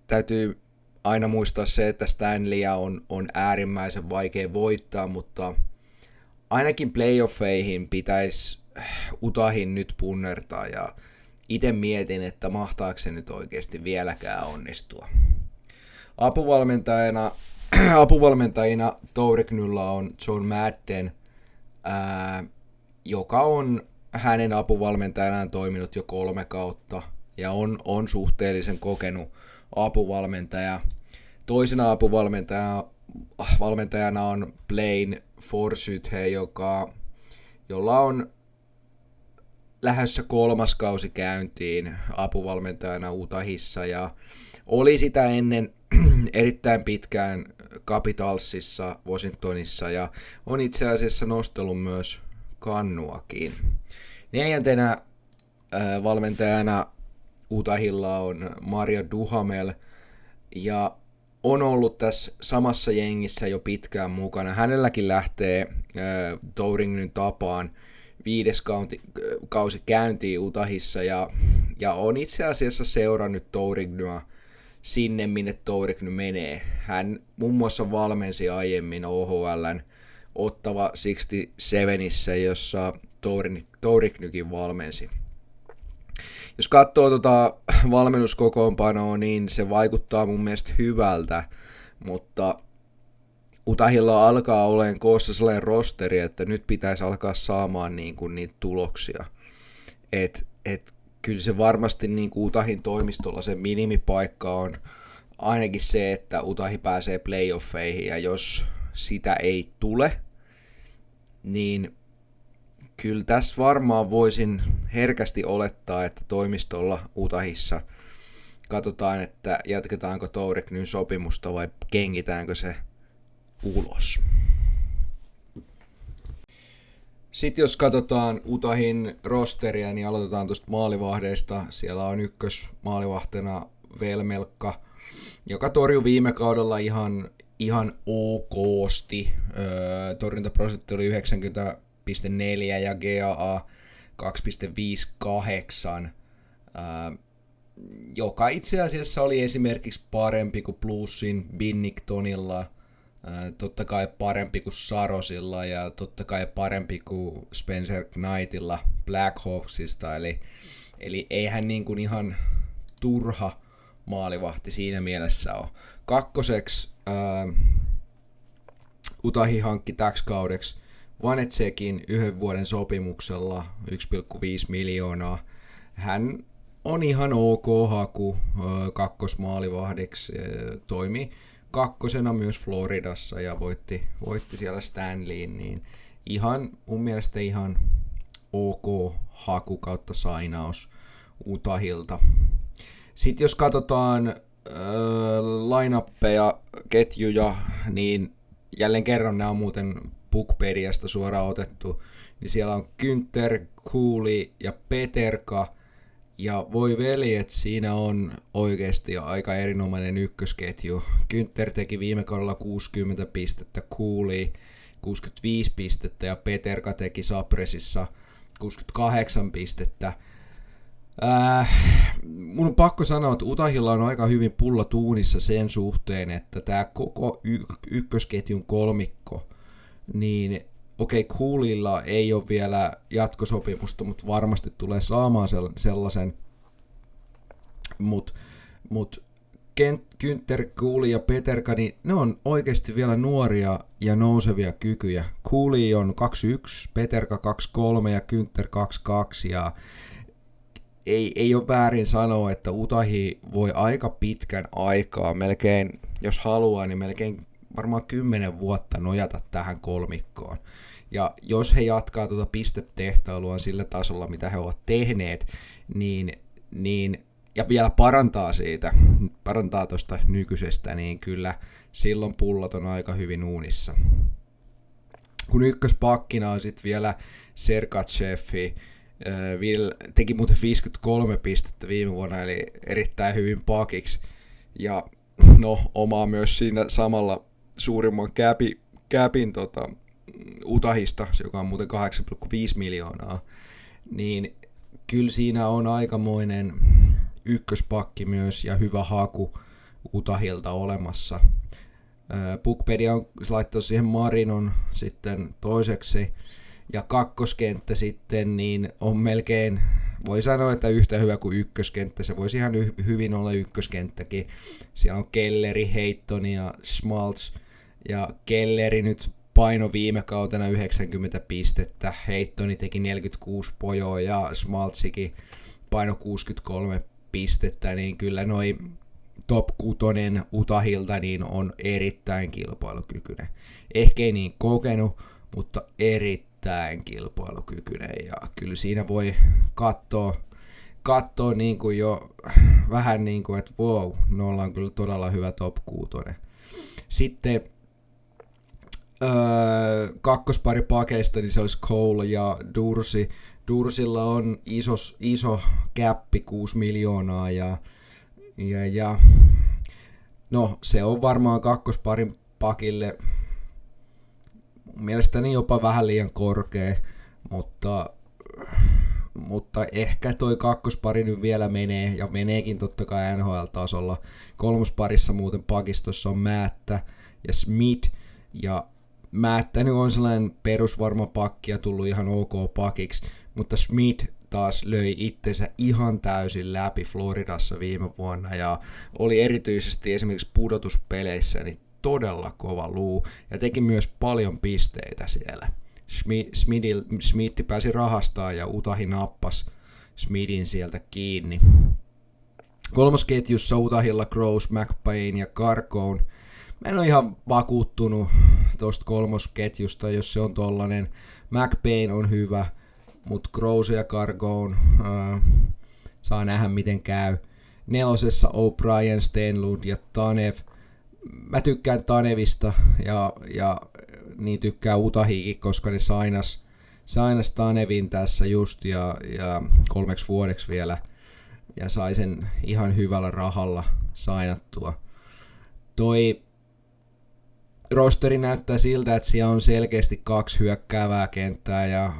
[SPEAKER 2] täytyy aina muistaa se, että Stanleyä on äärimmäisen vaikea voittaa, mutta ainakin playoffeihin pitäisi Utahin nyt punnertaa ja itse mietin, että mahtaako se nyt oikeasti vieläkään onnistua. Apuvalmentajina Tourignylla on John Madden, joka on hänen apuvalmentajanaan toiminut jo 3 kautta ja on suhteellisen kokenut apuvalmentaja. Toisena apuvalmentajana on Blaine Forsythe, jolla on lähdössä 3. kausi käyntiin apuvalmentajana Utahissa ja oli sitä ennen erittäin pitkään Capitalsissa, Washingtonissa ja on itse asiassa nostellut myös kannuakin. 4. valmentajana Utahilla on Mario Duhamel ja on ollut tässä samassa jengissä jo pitkään mukana. Hänelläkin lähtee Tourignyn tapaan 5. kausi käyntiin Utahissa ja on itse asiassa seurannut Tourignyä sinne, minne Tourigny menee. Hän muun muassa valmensi aiemmin OHL:n Ottawa 67, jossa Tourignykin valmensi. Jos katsoo valmennuskokoonpanoa, niin se vaikuttaa mun mielestä hyvältä, mutta Utahilla alkaa olemaan koossa sellainen rosteri, että nyt pitäisi alkaa saamaan niitä tuloksia. Kyllä se varmasti Utahin toimistolla se minimipaikka on ainakin se, että Utahi pääsee playoffeihin, ja jos sitä ei tule, niin kyllä tässä varmaan voisin herkästi olettaa, että toimistolla Utahissa katsotaan, että jatketaanko Toureknyn sopimusta vai kengitäänkö se ulos. Sitten jos katsotaan Utahin rosteria, niin aloitetaan tuosta maalivahdeista. Siellä on ykkösmaalivahtena Velmelka, joka torjui viime kaudella ihan okosti. Torjuntaprosentti oli 90,4 ja GAA 2,58, joka itse asiassa oli esimerkiksi parempi kuin Bluesin Binningtonilla, totta kai parempi kuin Sarosilla ja totta kai parempi kuin Spencer Knightilla Blackhawksista, eli eihän ihan turha maalivahti siinä mielessä ole. Kakkoseksi Utahi hankki täksi kaudeksi Vanetsekin 1 vuoden sopimuksella 1,5 miljoonaa. Hän on ihan ok haku kakkosmaalivahdiksi, toimi kakkosena myös Floridassa ja voitti siellä Stanleyin, niin mun mielestä ihan ok haku kautta sainaus Utahilta. Sitten jos katsotaan line-uppeja, ketjuja, niin jälleen kerran nämä on muuten Puckpediasta suoraan otettu, niin siellä on Günther, Cooley ja Peterka, ja voi veljet, siinä on oikeasti aika erinomainen ykkösketju. Günther teki viime kaudella 60 pistettä, Cooley 65 pistettä ja Peterka teki Sabresissa 68 pistettä. Mun on pakko sanoa, että Utahilla on aika hyvin pulla tuunissa sen suhteen, että tämä koko ykkösketjun kolmikko, niin okei, Cooleylla ei ole vielä jatkosopimusta, mutta varmasti tulee saamaan sellaisen, mutta Günther, Cooley ja Peterka, niin ne on oikeasti vielä nuoria ja nousevia kykyjä. Cooley on 2-1, Peterka 2-3 ja Günther 2-2, ja ei ole väärin sanoa, että Utahi voi aika pitkän aikaa, melkein, jos haluaa, niin melkein varmaan 10 vuotta nojata tähän kolmikkoon. Ja jos he jatkaa tuota pistetehtailua sillä tasolla, mitä he ovat tehneet, niin ja vielä parantaa tuosta nykyisestä, niin kyllä silloin pullot on aika hyvin uunissa. Kun ykköspakkina on sitten vielä Sergachev, teki muuten 53 pistettä viime vuonna, eli erittäin hyvin pakiksi. Ja omaa myös siinä samalla suurimman capin Utahista, joka on muuten 8,5 miljoonaa. Niin kyllä siinä on aikamoinen ykköspakki myös ja hyvä haku Utahilta olemassa. Puckpedia on laittanut siihen Marinon sitten toiseksi. Ja kakkoskenttä sitten niin on melkein, voi sanoa, että yhtä hyvä kuin ykköskenttä. Se voisi ihan hyvin olla ykköskenttäkin. Siellä on Kelleri, Heiton ja Schmaltz. Ja Kelleri nyt paino viime kautena 90 pistettä. Heittoni teki 46 pojoa ja Schmaltzikin paino 63 pistettä. Niin kyllä noi top 6 Utahilta niin on erittäin kilpailukykyinen. Ehkä ei niin kokenut, mutta erittäin kilpailukykyinen, ja kyllä siinä voi katsoa niin kuin jo vähän niin kuin, että wow, ne ollaan kyllä todella hyvä top 6. Sitten kakkospari pakeista, niin se olisi Cole ja Dursi. Dursilla on iso käppi, 6 miljoonaa, ja no se on varmaan kakkosparin pakille mielestäni jopa vähän liian korkea, mutta ehkä toi kakkospari nyt vielä menee, ja meneekin totta kai NHL-tasolla. Kolmosparissa muuten pakistossa on Määttä ja Smith, ja Määttä nyt on sellainen perusvarma pakki ja tullut ihan ok pakiksi, mutta Smith
[SPEAKER 1] taas löi itsensä ihan täysin läpi Floridassa viime vuonna ja oli erityisesti esimerkiksi pudotuspeleissä niin todella kova luu ja teki myös paljon pisteitä siellä. Smith pääsi rahastaan ja Utahi nappasi Smithin sieltä kiinni. Kolmosketjussa Utahilla Gross, McBain ja Carcone. Mä en ole ihan vakuuttunut tosta kolmosketjusta, jos se on tollanen. McBain on hyvä, mutta Gross ja Carcone saa nähdä miten käy. Nelosessa O'Brien, Stenlund ja Tanev. Mä tykkään Tanevista ja niin tykkää Utahikin, koska ne sainas Tanevin tässä just ja 3 vuodeksi vielä ja sai sen ihan hyvällä rahalla sainattua. Toi rosteri näyttää siltä, että siellä on selkeästi 2 hyökkäävää kenttää ja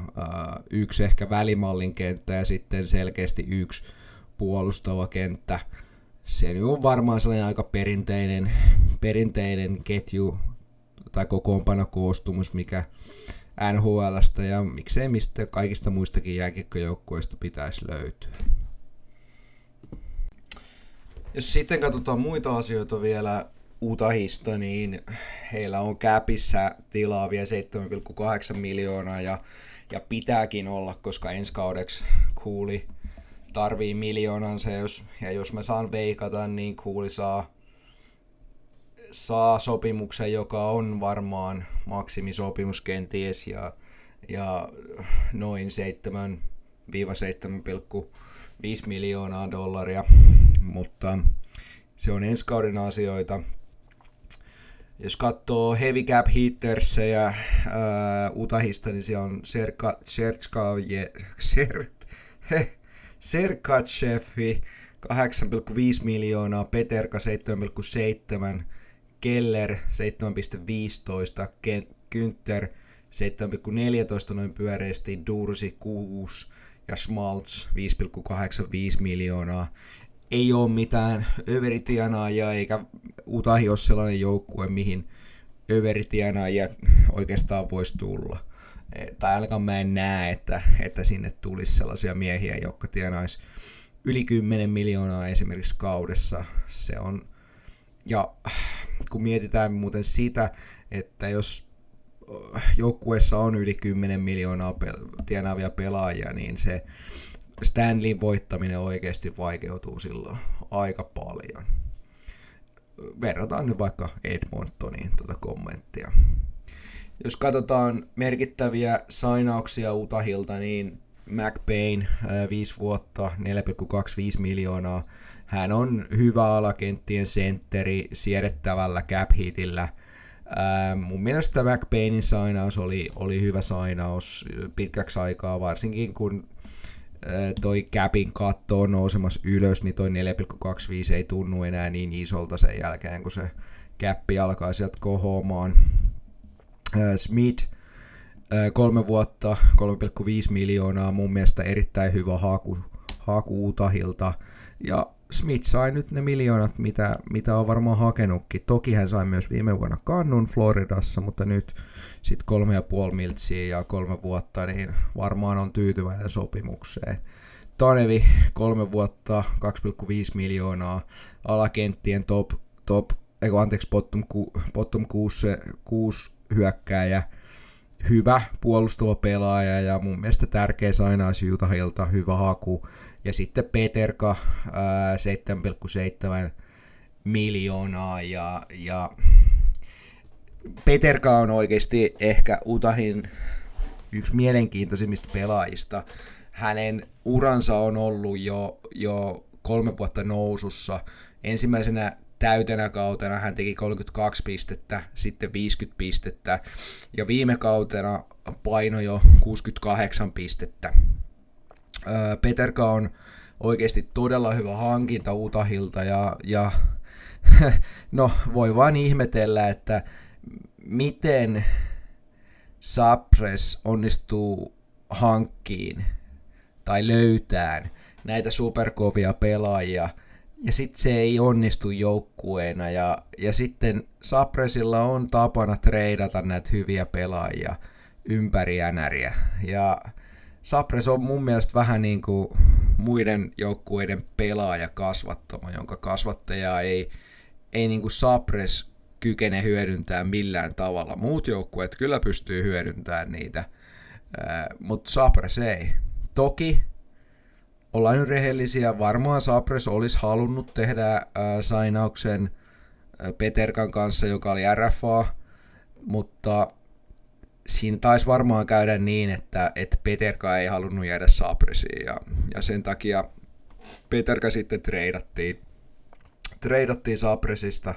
[SPEAKER 1] 1 ehkä välimallin kenttä ja sitten selkeästi 1 puolustava kenttä. Se on varmaan sellainen aika perinteinen ketju tai kokoonpanokoostumus, mikä NHL:stä ja miksei mistä kaikista muistakin jääkiekkojoukkueista pitäisi löytyä. Jos sitten katsotaan muita asioita vielä Utahista, niin heillä on capissa tilaa vielä 7,8 miljoonaa ja pitääkin olla, koska ensi kaudeksi Cooley tarvii miljoonansa, jos mä saan veikata, niin Cooley saa sopimuksen, joka on varmaan maksimisopimus kenties ja noin 7-7,5 miljoonaa dollaria, mutta se on ensi kauden asioita. Jos katsoo heavy cap hittersejä Utahista, niin se on Sergachev 8,5 miljoonaa, Peterka 7,7, Keller 7,15, Günther 7,14 noin pyöreästi, Dursi 6 ja Schmaltz 5,85 miljoonaa. Ei ole mitään överitianaajia, eikä Utahi ole sellainen joukkue, mihin överitianaajia oikeastaan voisi tulla. Tai ainakaan mä en näe, että sinne tulisi sellaisia miehiä, jotka tienaisi yli 10 miljoonaa esimerkiksi kaudessa. Se on, ja kun mietitään muuten sitä, että jos joukkueessa on yli 10 miljoonaa tienaavia pelaajia, niin se Stanleyn voittaminen oikeasti vaikeutuu silloin aika paljon. Verrataan nyt vaikka Edmontoniin tuota kommenttia. Jos katsotaan merkittäviä sainauksia Utahilta, niin McBain 5 vuotta, 4,25 miljoonaa. Hän on hyvä alakenttien sentteri siedettävällä cap hitillä. Mun mielestä McBainin sainaus oli hyvä sainaus pitkäksi aikaa, varsinkin kun toi capin katto on nousemassa ylös, niin toi 4,25 ei tunnu enää niin isolta sen jälkeen, kun se cappi alkaa sieltä kohoamaan. Smith 3 vuotta, 3,5 miljoonaa, mun mielestä erittäin hyvä haku Utahilta. Ja Smith sai nyt ne miljoonat, mitä on varmaan hakenutkin. Toki hän sai myös viime vuonna kannun Floridassa, mutta nyt sitten 3,5 miltsiä ja 3 vuotta, niin varmaan on tyytyväinen sopimukseen. Tanevi 3 vuotta, 2,5 miljoonaa, alakenttien bottom 6 hyökkääjä, hyvä puolustava pelaaja ja mun mielestä tärkeä sainaus Utahilta, hyvä haku. Ja sitten Peterka 7,7 miljoonaa ja Peterka on oikeasti ehkä Utahin yksi mielenkiintoisimmista pelaajista. Hänen uransa on ollut jo 3 vuotta nousussa. Ensimmäisenä täytenä kautena hän teki 32 pistettä, sitten 50 pistettä ja viime kautena painoi jo 68 pistettä. Peterka on oikeasti todella hyvä hankinta Utahilta ja no voi vaan ihmetellä, että miten Sabres onnistuu hankkiin tai löytään näitä superkovia pelaajia ja sitten se ei onnistu joukkueena ja sitten Sabresilla on tapana treidata näitä hyviä pelaajia ympäri NRiä ja Sapres on mun mielestä vähän niin kuin muiden joukkueiden pelaaja kasvattama, jonka kasvattaja ei niin kuin Sapres kykene hyödyntämään millään tavalla. Muut joukkueet kyllä pystyy hyödyntämään niitä, mutta Sapres ei. Toki ollaan nyt rehellisiä, varmaan Sapres olisi halunnut tehdä sainauksen Peterkan kanssa, joka oli RFA, mutta siinä taisi varmaan käydä niin, että Peterka ei halunnut jäädä Sapresiin ja sen takia Peterka sitten treidattiin Sapresista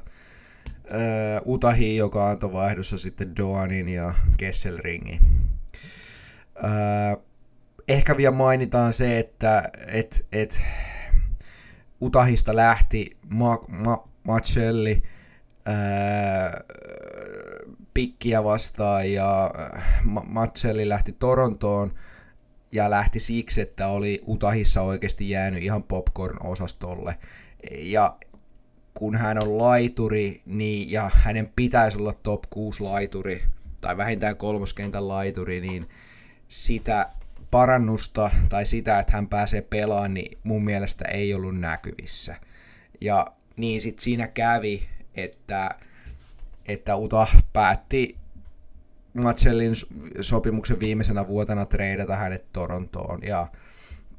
[SPEAKER 1] Utahiin, joka antoi vaihdossa sitten Doanin ja Kesselringin. Ehkä vielä mainitaan se, että Utahista lähti Machelli pikkiä vastaan ja Machelli lähti Torontoon ja lähti siksi, että oli Utahissa oikeasti jäänyt ihan popcorn-osastolle. Ja kun hän on laituri, niin, ja hänen pitäisi olla top 6 laituri, tai vähintään kolmoskentän laituri, niin sitä parannusta tai sitä, että hän pääsee pelaamaan, niin mun mielestä ei ollut näkyvissä. Ja niin sitten siinä kävi, että Utah päätti Macellin sopimuksen viimeisenä vuotena treidata hänet Torontoon. Ja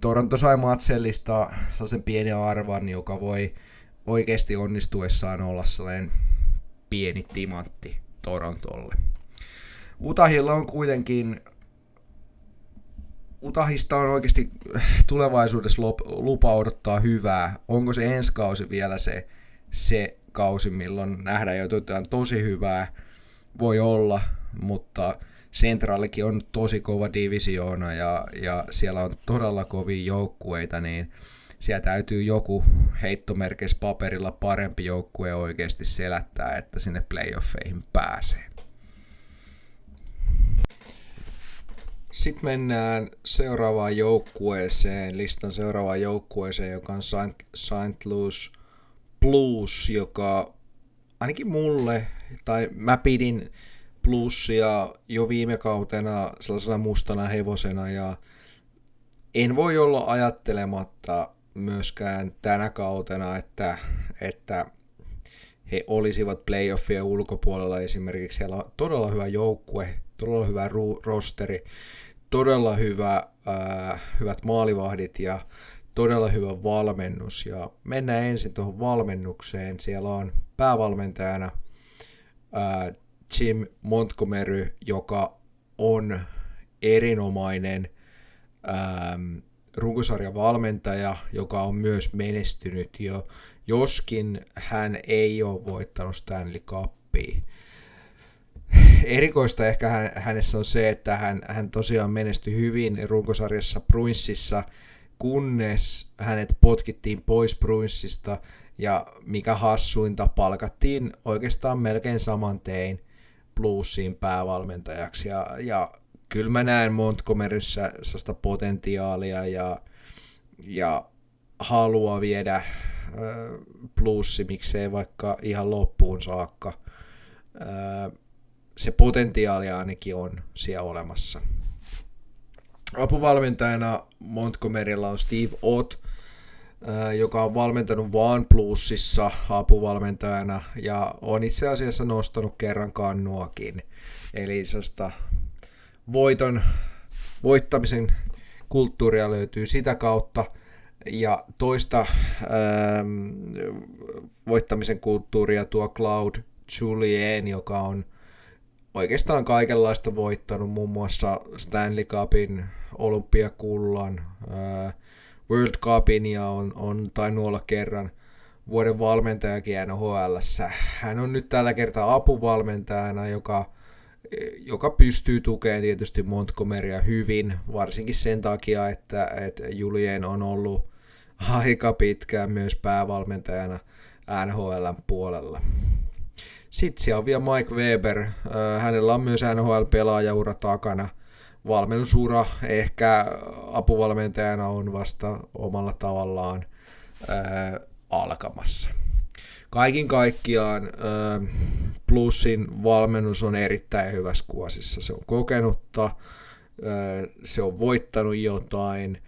[SPEAKER 1] Toronto sai Macellista sellaisen pienen arvan, joka voi oikeasti onnistuessaan olla sellainen pieni timantti Torontolle. Utahilla on kuitenkin Utahista on oikeasti tulevaisuudessa lupa odottaa hyvää. Onko se ensi kausi vielä se kausi, milloin nähdään jotain tosi hyvää? Voi olla, mutta Centralikin on tosi kova divisioona ja siellä on todella kovia joukkueita, niin siellä täytyy joku heittomerkeissä paperilla parempi joukkue oikeasti selättää, että sinne playoffeihin pääsee. Sitten mennään seuraavaan joukkueeseen, listan seuraavaan joukkueeseen, joka on St. Louis Blues, joka ainakin mulle, tai mä pidin Bluesia jo viime kautena sellaisena mustana hevosena, ja en voi olla ajattelematta myöskään tänä kautena, että he olisivat playoffien ulkopuolella esimerkiksi. Siellä on todella hyvä joukkue, todella hyvä rosteri, todella hyvät maalivahdit ja todella hyvä valmennus. Ja mennään ensin tuohon valmennukseen. Siellä on päävalmentajana Jim Montgomery, joka on erinomainen runkosarjan valmentaja, joka on myös menestynyt jo, joskin hän ei ole voittanut Stanley Cupia. Erikoista ehkä hänessä on se, että hän tosiaan menestyi hyvin runkosarjassa Bruinsissa, kunnes hänet potkittiin pois Bruinsista, ja mikä hassuinta, palkattiin oikeastaan melkein saman tein Bluesiin päävalmentajaksi, ja kyllä mä näen Montgomeryssä sellaista potentiaalia ja halua viedä Bluesi, miksei vaikka ihan loppuun saakka. Se potentiaali ainakin on siellä olemassa. Apuvalmentajana Montgomerylla on Steve Ott, joka on valmentanut vaan Bluesissa apuvalmentajana ja on itse asiassa nostanut kerran kannuakin. Eli sellaista voittamisen kulttuuria löytyy sitä kautta, ja toista voittamisen kulttuuria tuo Claude Julien, joka on oikeastaan kaikenlaista voittanut, muun muassa Stanley Cupin, Olympiakullan, World Cupin, ja on tainnut olla kerran vuoden valmentajakin NHL:ssä. Hän on nyt tällä kertaa apuvalmentajana, joka pystyy tukemaan tietysti Montgomerya hyvin, varsinkin sen takia, että Julien on ollut aika pitkään myös päävalmentajana NHL:n puolella. Sitten siellä on vielä Mike Weber, hänellä on myös NHL-pelaajaura takana. Valmennusura ehkä apuvalmentajana on vasta omalla tavallaan alkamassa. Kaikin kaikkiaan Bluesin valmennus on erittäin hyvässä kuosissa. Se on kokenutta se on voittanut jotain,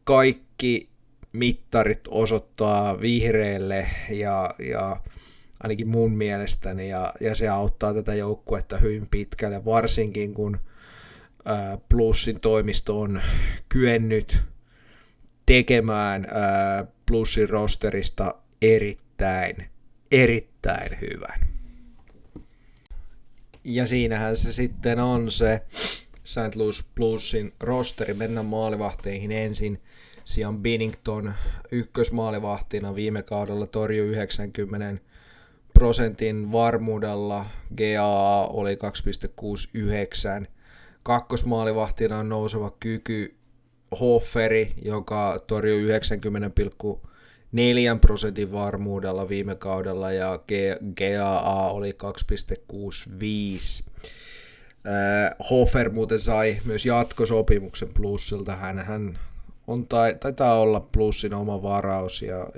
[SPEAKER 1] kaikki mittarit osoittaa vihreälle ja ainakin mun mielestäni, ja se auttaa tätä joukkuetta hyvin pitkälle, varsinkin kun Bluesin toimisto on kyennyt tekemään Bluesin rosterista erittäin hyvän. Ja siinähän se sitten on se St. Louis Bluesin rosteri. Mennään maalivahteihin ensin. Sian Binnington ykkösmaalivahtina viime kaudella torjui 90% varmuudella. GAA oli 2,69. Kakkosmaalivahtina on nouseva kyky Hofferi, joka torjui 90,4% varmuudella viime kaudella, ja GAA oli 2,65. Hofer muuten sai myös jatkosopimuksen Bluesilta. Hän taitaa olla Bluesin oma varaus ja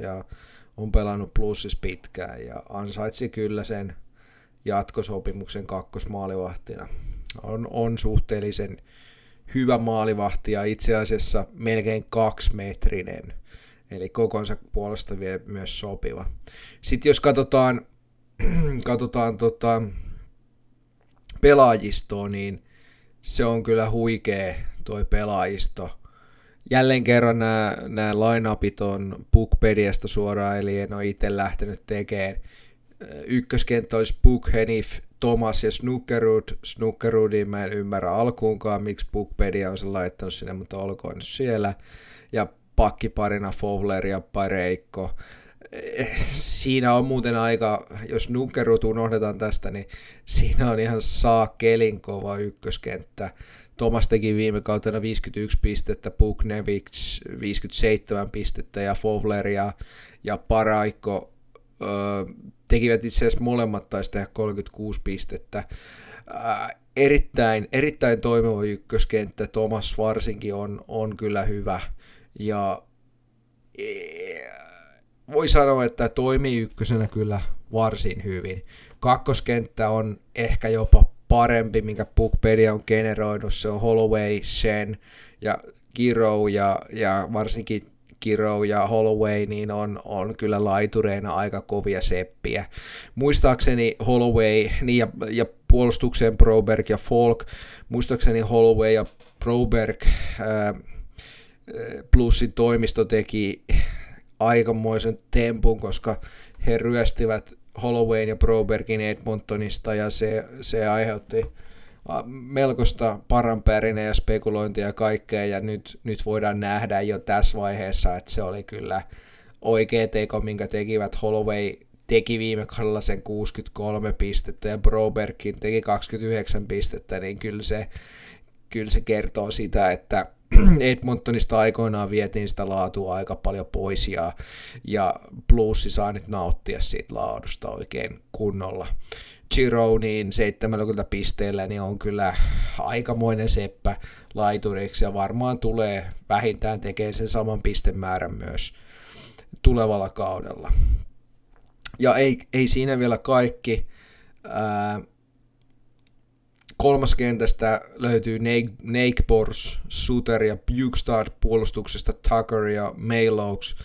[SPEAKER 1] on pelannut Bluesissa pitkään ja ansaitsi kyllä sen jatkosopimuksen kakkosmaalivahtina. On suhteellisen hyvä maalivahti ja itse asiassa melkein 2-metrinen, eli kokonsa puolesta vielä myös sopiva. Sitten jos katsotaan pelaajistoa, niin se on kyllä huikea toi pelaajisto. Jälleen kerran nämä line-upit on Puckpediasta suoraan, eli en ole itse lähtenyt tekemään. Ykköskenttä olisi Puck, Henif, Thomas ja Snookerudin mä en ymmärrä alkuunkaan, miksi Puckpedia on se laittanut sinne, mutta olkoon nyt siellä. Ja pakkiparina Fowler ja Pareikko. Siinä on muuten aika, jos Snookerud unohdetaan tästä, niin siinä on ihan saakelin kova ykköskenttä. Thomas teki viime kautena 51 pistettä, Buchnevich 57 pistettä ja Fowler ja Paraikko tekivät itse asiassa molemmat taisi tehdä 36 pistettä. Erittäin toimiva ykköskenttä, Thomas varsinkin on kyllä hyvä ja voi sanoa, että toimii ykkösenä kyllä varsin hyvin. Kakkoskenttä on ehkä jopa parempi, minkä Puckpedia on generoinut, se on Holloway, Shen ja Giro ja varsinkin Giro ja Holloway niin on kyllä laitureina aika kovia seppiä. Muistaakseni Holloway niin ja puolustukseen Broberg ja Falk, muistaakseni Holloway ja Broberg Bluesin toimisto teki aikamoisen tempun, koska he ryöstivät Hollowayn ja Brobergin Edmontonista ja se aiheutti melkoista paranpärinä ja spekulointia ja kaikkea, ja nyt voidaan nähdä jo tässä vaiheessa, että se oli kyllä oikea teko, minkä tekivät. Holloway teki viime kaudella sen 63 pistettä ja Brobergin teki 29 pistettä, niin kyllä se kertoo sitä, että Edmontonista aikoinaan vietiin sitä laatua aika paljon pois ja Blues saa nyt nauttia siitä laadusta oikein kunnolla. Giro niin 70 pisteellä niin on kyllä aikamoinen seppä laituriksi ja varmaan tulee vähintään tekemään sen saman pistemäärän myös tulevalla kaudella. Ja ei siinä vielä kaikki. Kolmaskentästä löytyy Nate Bors, Suter ja Bjugstad, puolustuksesta Tucker ja Maillouks.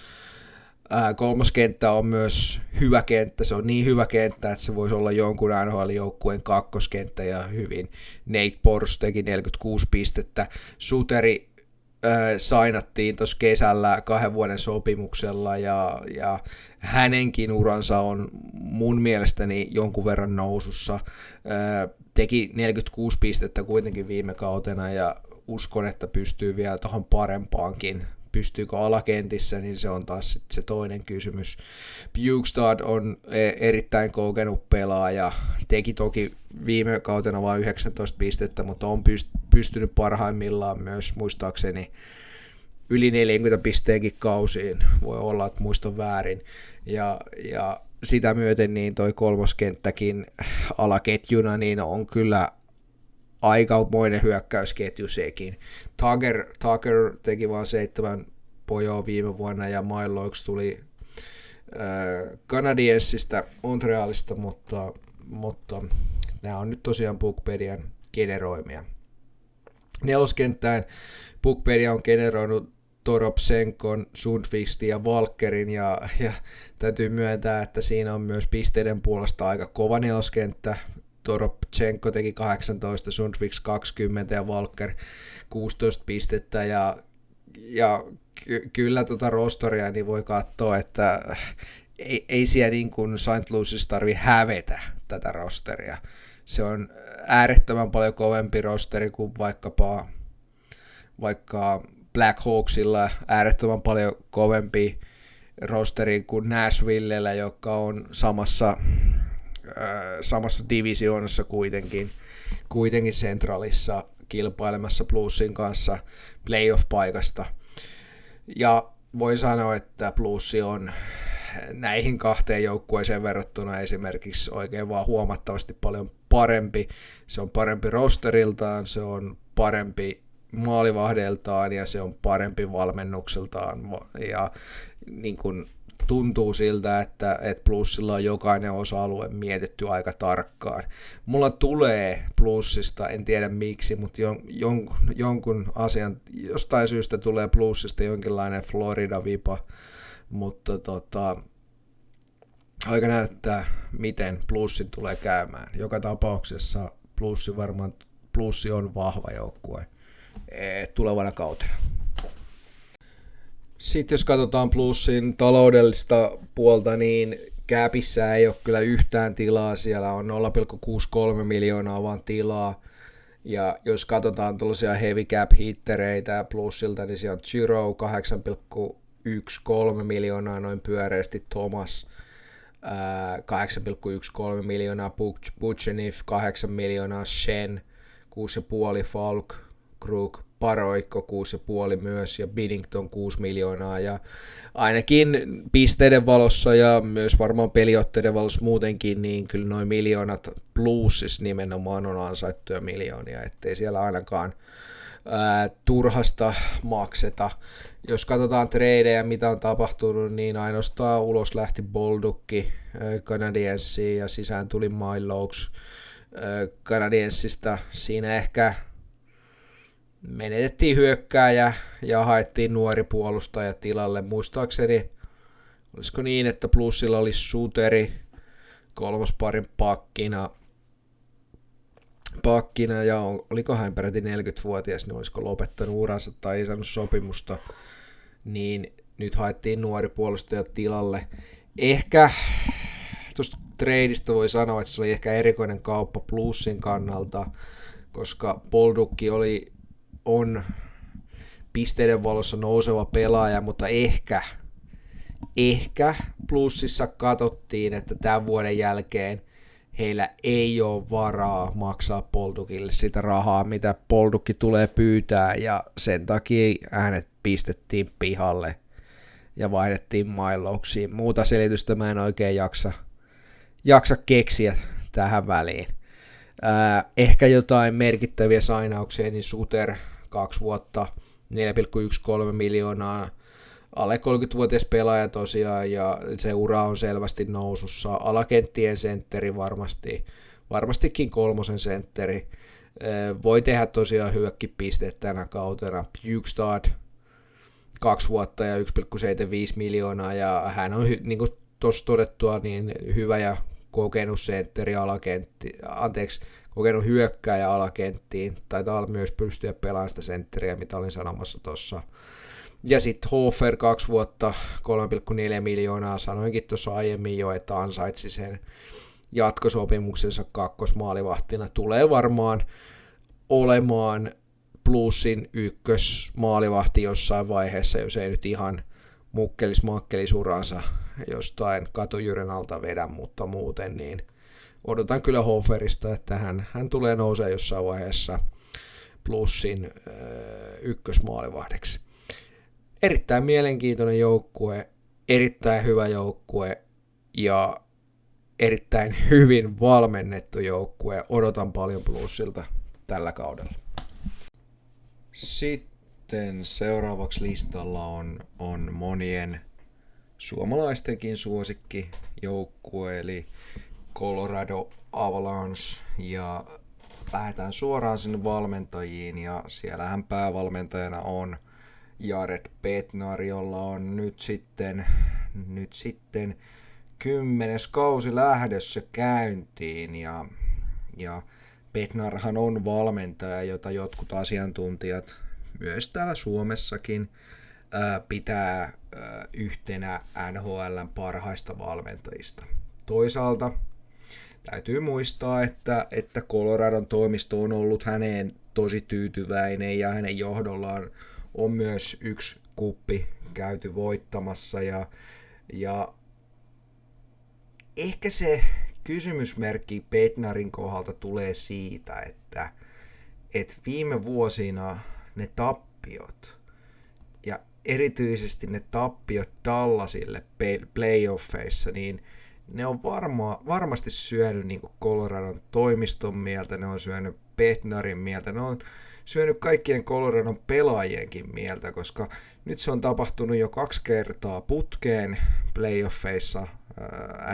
[SPEAKER 1] Kolmoskenttä on myös hyvä kenttä, se on niin hyvä kenttä, että se voisi olla jonkun NHL-joukkueen kakkoskenttä ja hyvin. Nate Bors teki 46 pistettä. Suteri sainattiin tuossa kesällä 2 vuoden sopimuksella ja hänenkin uransa on mun mielestäni jonkun verran nousussa. Teki 46 pistettä kuitenkin viime kautena ja uskon, että pystyy vielä tuohon parempaankin. Pystyykö alakentissä, niin se on taas se toinen kysymys. Bjugstad on erittäin kokenut pelaaja. Teki toki viime kautena vain 19 pistettä, mutta on pystynyt parhaimmillaan myös muistaakseni yli 40 pisteenkin kausiin. Voi olla, että muistan väärin. Ja sitä myöten niin toi kolmoskenttäkin alaketjuna niin on kyllä aikamoinen hyökkäysketju sekin. Tucker teki vain 7 pojoa viime vuonna ja Maillouks tuli Canadiensista Montrealista, mutta nämä on nyt tosiaan Puckpedian generoimia. Neloskenttään Puckpedia on generoinut Toropsenkon, Sundqvistin ja Walkerin, ja täytyy myöntää, että siinä on myös pisteiden puolesta aika kova neloskenttä. Toropchenko teki 18, Sundqvist 20 ja Walker 16 pistettä, ja kyllä tuota rosteria niin voi katsoa, että ei siellä niin kuin St. Louisissa tarvitse hävetä tätä rosteria. Se on äärettömän paljon kovempi rosteri kuin vaikka Black Hawksilla, äärettömän paljon kovempi rosteri kuin Nashvillellä, joka on samassa divisioonassa kuitenkin Centralissa kilpailemassa Bluesin kanssa playoff-paikasta. Ja voin sanoa, että Blues on näihin kahteen joukkueeseen verrattuna esimerkiksi oikein vaan huomattavasti paljon parempi. Se on parempi rosteriltaan, se on parempi maalivahdeltaan ja se on parempi valmennukseltaan. Ja niin kuin tuntuu siltä, että Bluesilla on jokainen osa-alue mietitty aika tarkkaan. Mulla tulee Bluesista, en tiedä miksi, mutta jonkun asian, jostain syystä tulee Bluesista jonkinlainen Florida-vipa, mutta aika näyttää, miten Bluesin tulee käymään. Joka tapauksessa Blues on vahva joukkue tulevana kautena. Sitten jos katsotaan Bluesin taloudellista puolta, niin Capissa ei ole kyllä yhtään tilaa, siellä on 0,63 miljoonaa vaan tilaa, ja jos katsotaan tuollaisia heavy cap hittereitä Bluesilta, niin siellä on Giro 8,13 miljoonaa noin pyöreästi, Thomas 8,13 miljoonaa, Buchenif 8 miljoonaa, Shen 6,5, Falk, Krug, Paroikko 6,5 myös ja Binnington 6 miljoonaa ja ainakin pisteiden valossa ja myös varmaan peliotteiden valossa muutenkin, niin kyllä noin miljoonat Bluesissa nimenomaan on ansaittuja miljoonia, ettei siellä ainakaan turhasta makseta. Jos katsotaan tradeja, mitä on tapahtunut, niin ainoastaan ulos lähti Boldukki Canadiensiin ja sisään tuli Miloaks Canadiensista. Siinä ehkä menetettiin hyökkääjä ja haettiin nuori puolustaja tilalle. Muistaakseni, olisiko niin, että Bluesilla oli Suteri kolmosparin pakkina ja oliko hän peräti 40-vuotias, niin olisiko lopettanut uransa tai ei saanut sopimusta, niin nyt haettiin nuori puolustaja tilalle. Ehkä tuosta tradeista voi sanoa, että se oli ehkä erikoinen kauppa Bluesin kannalta, koska Boldukki on pisteiden valossa nouseva pelaaja, mutta ehkä Bluesissa katsottiin, että tämän vuoden jälkeen heillä ei ole varaa maksaa Boldukille sitä rahaa, mitä Boldukki tulee pyytää, ja sen takia äänet pistettiin pihalle ja vaihdettiin Milokesiin. Muuta selitystä mä en oikein jaksa keksiä tähän väliin. Ehkä jotain merkittäviä sainauksia, niin Suter 2 vuotta, 4,13 miljoonaa, alle 30-vuotias pelaaja tosiaan, ja se ura on selvästi nousussa. Alakenttien sentteri varmastikin kolmosen sentteri. Voi tehdä tosiaan hyökkipisteet tänä kautena. Bjugstad 2 vuotta ja 1,75 miljoonaa, ja hän on, niin kuin tuossa todettua, niin hyvä ja kokenut sentteri kokenut hyökkääjä alakenttiin. Taitaa myös pystyä pelaamaan sitä sentteriä, mitä olin sanomassa tuossa. Ja sitten Hofer 2 vuotta, 3,4 miljoonaa. Sanoinkin tuossa aiemmin jo, että ansaitsi sen jatkosopimuksensa kakkosmaalivahtina. Tulee varmaan olemaan Bluesin ykkösmaalivahti jossain vaiheessa, jos ei nyt ihan mukkelis uransa jostain katujyrän alta vedä, mutta muuten niin odotan kyllä Hoferista, että hän tulee nousemaan jossain vaiheessa Bluesin ykkösmaalivahdeksi. Erittäin mielenkiintoinen joukkue, erittäin hyvä joukkue ja erittäin hyvin valmennettu joukkue. Odotan paljon Bluesilta tällä kaudella. Sitten seuraavaksi listalla on monien suomalaistenkin suosikkijoukkue, eli Colorado Avalanche, ja
[SPEAKER 2] lähdetään suoraan sinne valmentajiin, ja siellähän päävalmentajana on Jared Bednar, jolla on nyt sitten 10. kausi lähdössä käyntiin, ja Bednarhan on valmentaja, jota jotkut asiantuntijat myös täällä Suomessakin pitää yhtenä NHL:n parhaista valmentajista. Toisaalta täytyy muistaa, että Coloradon toimisto on ollut häneen tosi tyytyväinen, ja hänen johdollaan on myös yksi kuppi käyty voittamassa, ja ehkä se kysymysmerkki Bednarin kohdalta tulee siitä, että viime vuosina ne tappiot, ja erityisesti ne tappiot Dallasille playoffeissa, niin ne on varmasti syönyt niin Coloradon toimiston mieltä, ne on syönyt Bednarin mieltä, ne on syönyt kaikkien Coloradon pelaajienkin mieltä, koska nyt se on tapahtunut jo 2 kertaa putkeen playoffeissa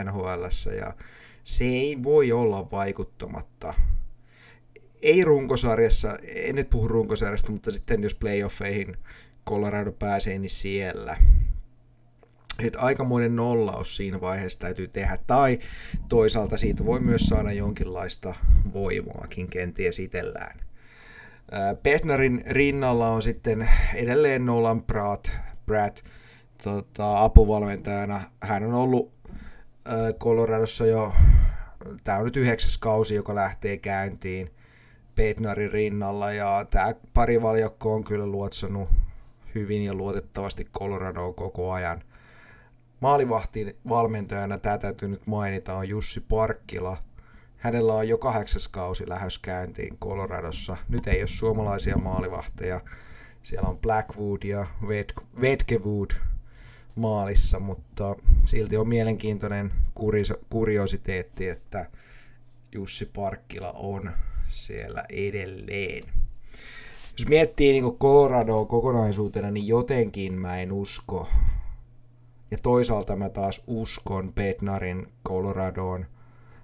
[SPEAKER 2] NHL:ssä, ja se ei voi olla vaikuttamatta. Ei runkosarjassa, en nyt puhu runkosarjasta, mutta sitten jos playoffeihin Colorado pääsee, niin siellä. Että aikamoinen nollaus siinä vaiheessa täytyy tehdä, tai toisaalta siitä voi myös saada jonkinlaista voimaakin kenties itsellään. Bednarin rinnalla on sitten edelleen Nolan Pratt apuvalmentajana. Hän on ollut Coloradossa jo, tämä on nyt 9. kausi, joka lähtee käyntiin Bednarin rinnalla, ja tämä parivaljakko on kyllä luotsannut hyvin ja luotettavasti Coloradoa koko ajan. Maalivahtin valmentajana, tämä täytyy nyt mainita, on Jussi Parkkila. Hänellä on jo 8. kausi lähes käyntiin Coloradossa. Nyt ei ole suomalaisia maalivahteja. Siellä on Blackwood ja Vedkewood maalissa, mutta silti on mielenkiintoinen kuriositeetti, että Jussi Parkkila on siellä edelleen. Jos miettii niin Coloradoa kokonaisuutena, niin jotenkin mä en usko. Ja toisaalta mä taas uskon Bednarin Coloradoon.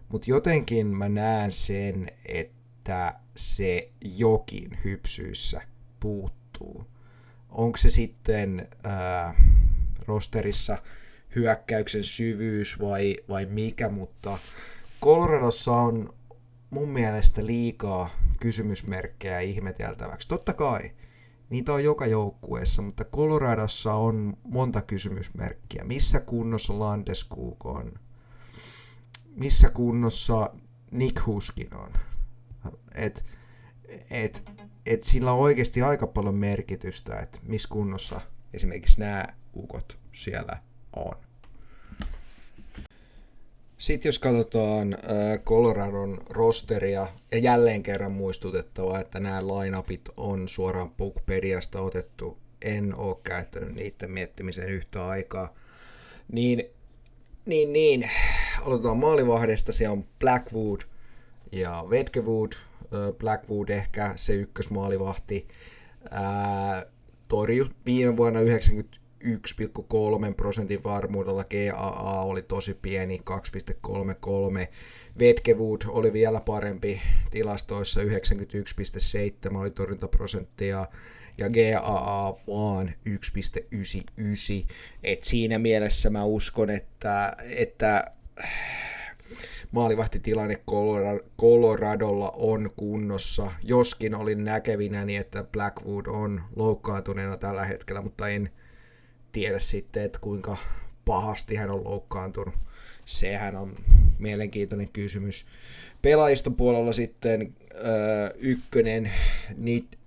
[SPEAKER 2] Mutta jotenkin mä näen sen, että se jokin hypsyissä puuttuu. Onko se sitten rosterissa hyökkäyksen syvyys vai mikä, mutta Coloradossa on mun mielestä liikaa kysymysmerkkejä ihmeteltäväksi. Totta kai, niitä on joka joukkueessa, mutta Coloradossa on monta kysymysmerkkiä. Missä kunnossa Landeskog on? Missä kunnossa Nick Huskin on? Et sillä on oikeasti aika paljon merkitystä, että missä kunnossa esimerkiksi nämä ukot siellä on. Sitten jos katsotaan Coloradon rosteria, ja jälleen kerran muistutettava, että nämä lineupit on suoraan Puckpediasta otettu, en ole käyttänyt niiden miettimiseen yhtä aikaa, niin, aloitetaan maalivahdesta, siellä on Blackwood ja Vedkewood. Blackwood ehkä se ykkösmaalivahti, torjut viime vuonna 91,3% varmuudella, GAA oli tosi pieni, 2,33. Vedkewood oli vielä parempi tilastoissa, 91,7 oli torjuntaprosenttia, ja GAA vaan 1,99. Et siinä mielessä mä uskon, että maalivahtitilanne Coloradolla on kunnossa, joskin olin näkevinäni, että Blackwood on loukkaantuneena tällä hetkellä, mutta en tiedä sitten, että kuinka pahasti hän on loukkaantunut. Sehän on mielenkiintoinen kysymys. Pelaajiston puolella sitten ykkönen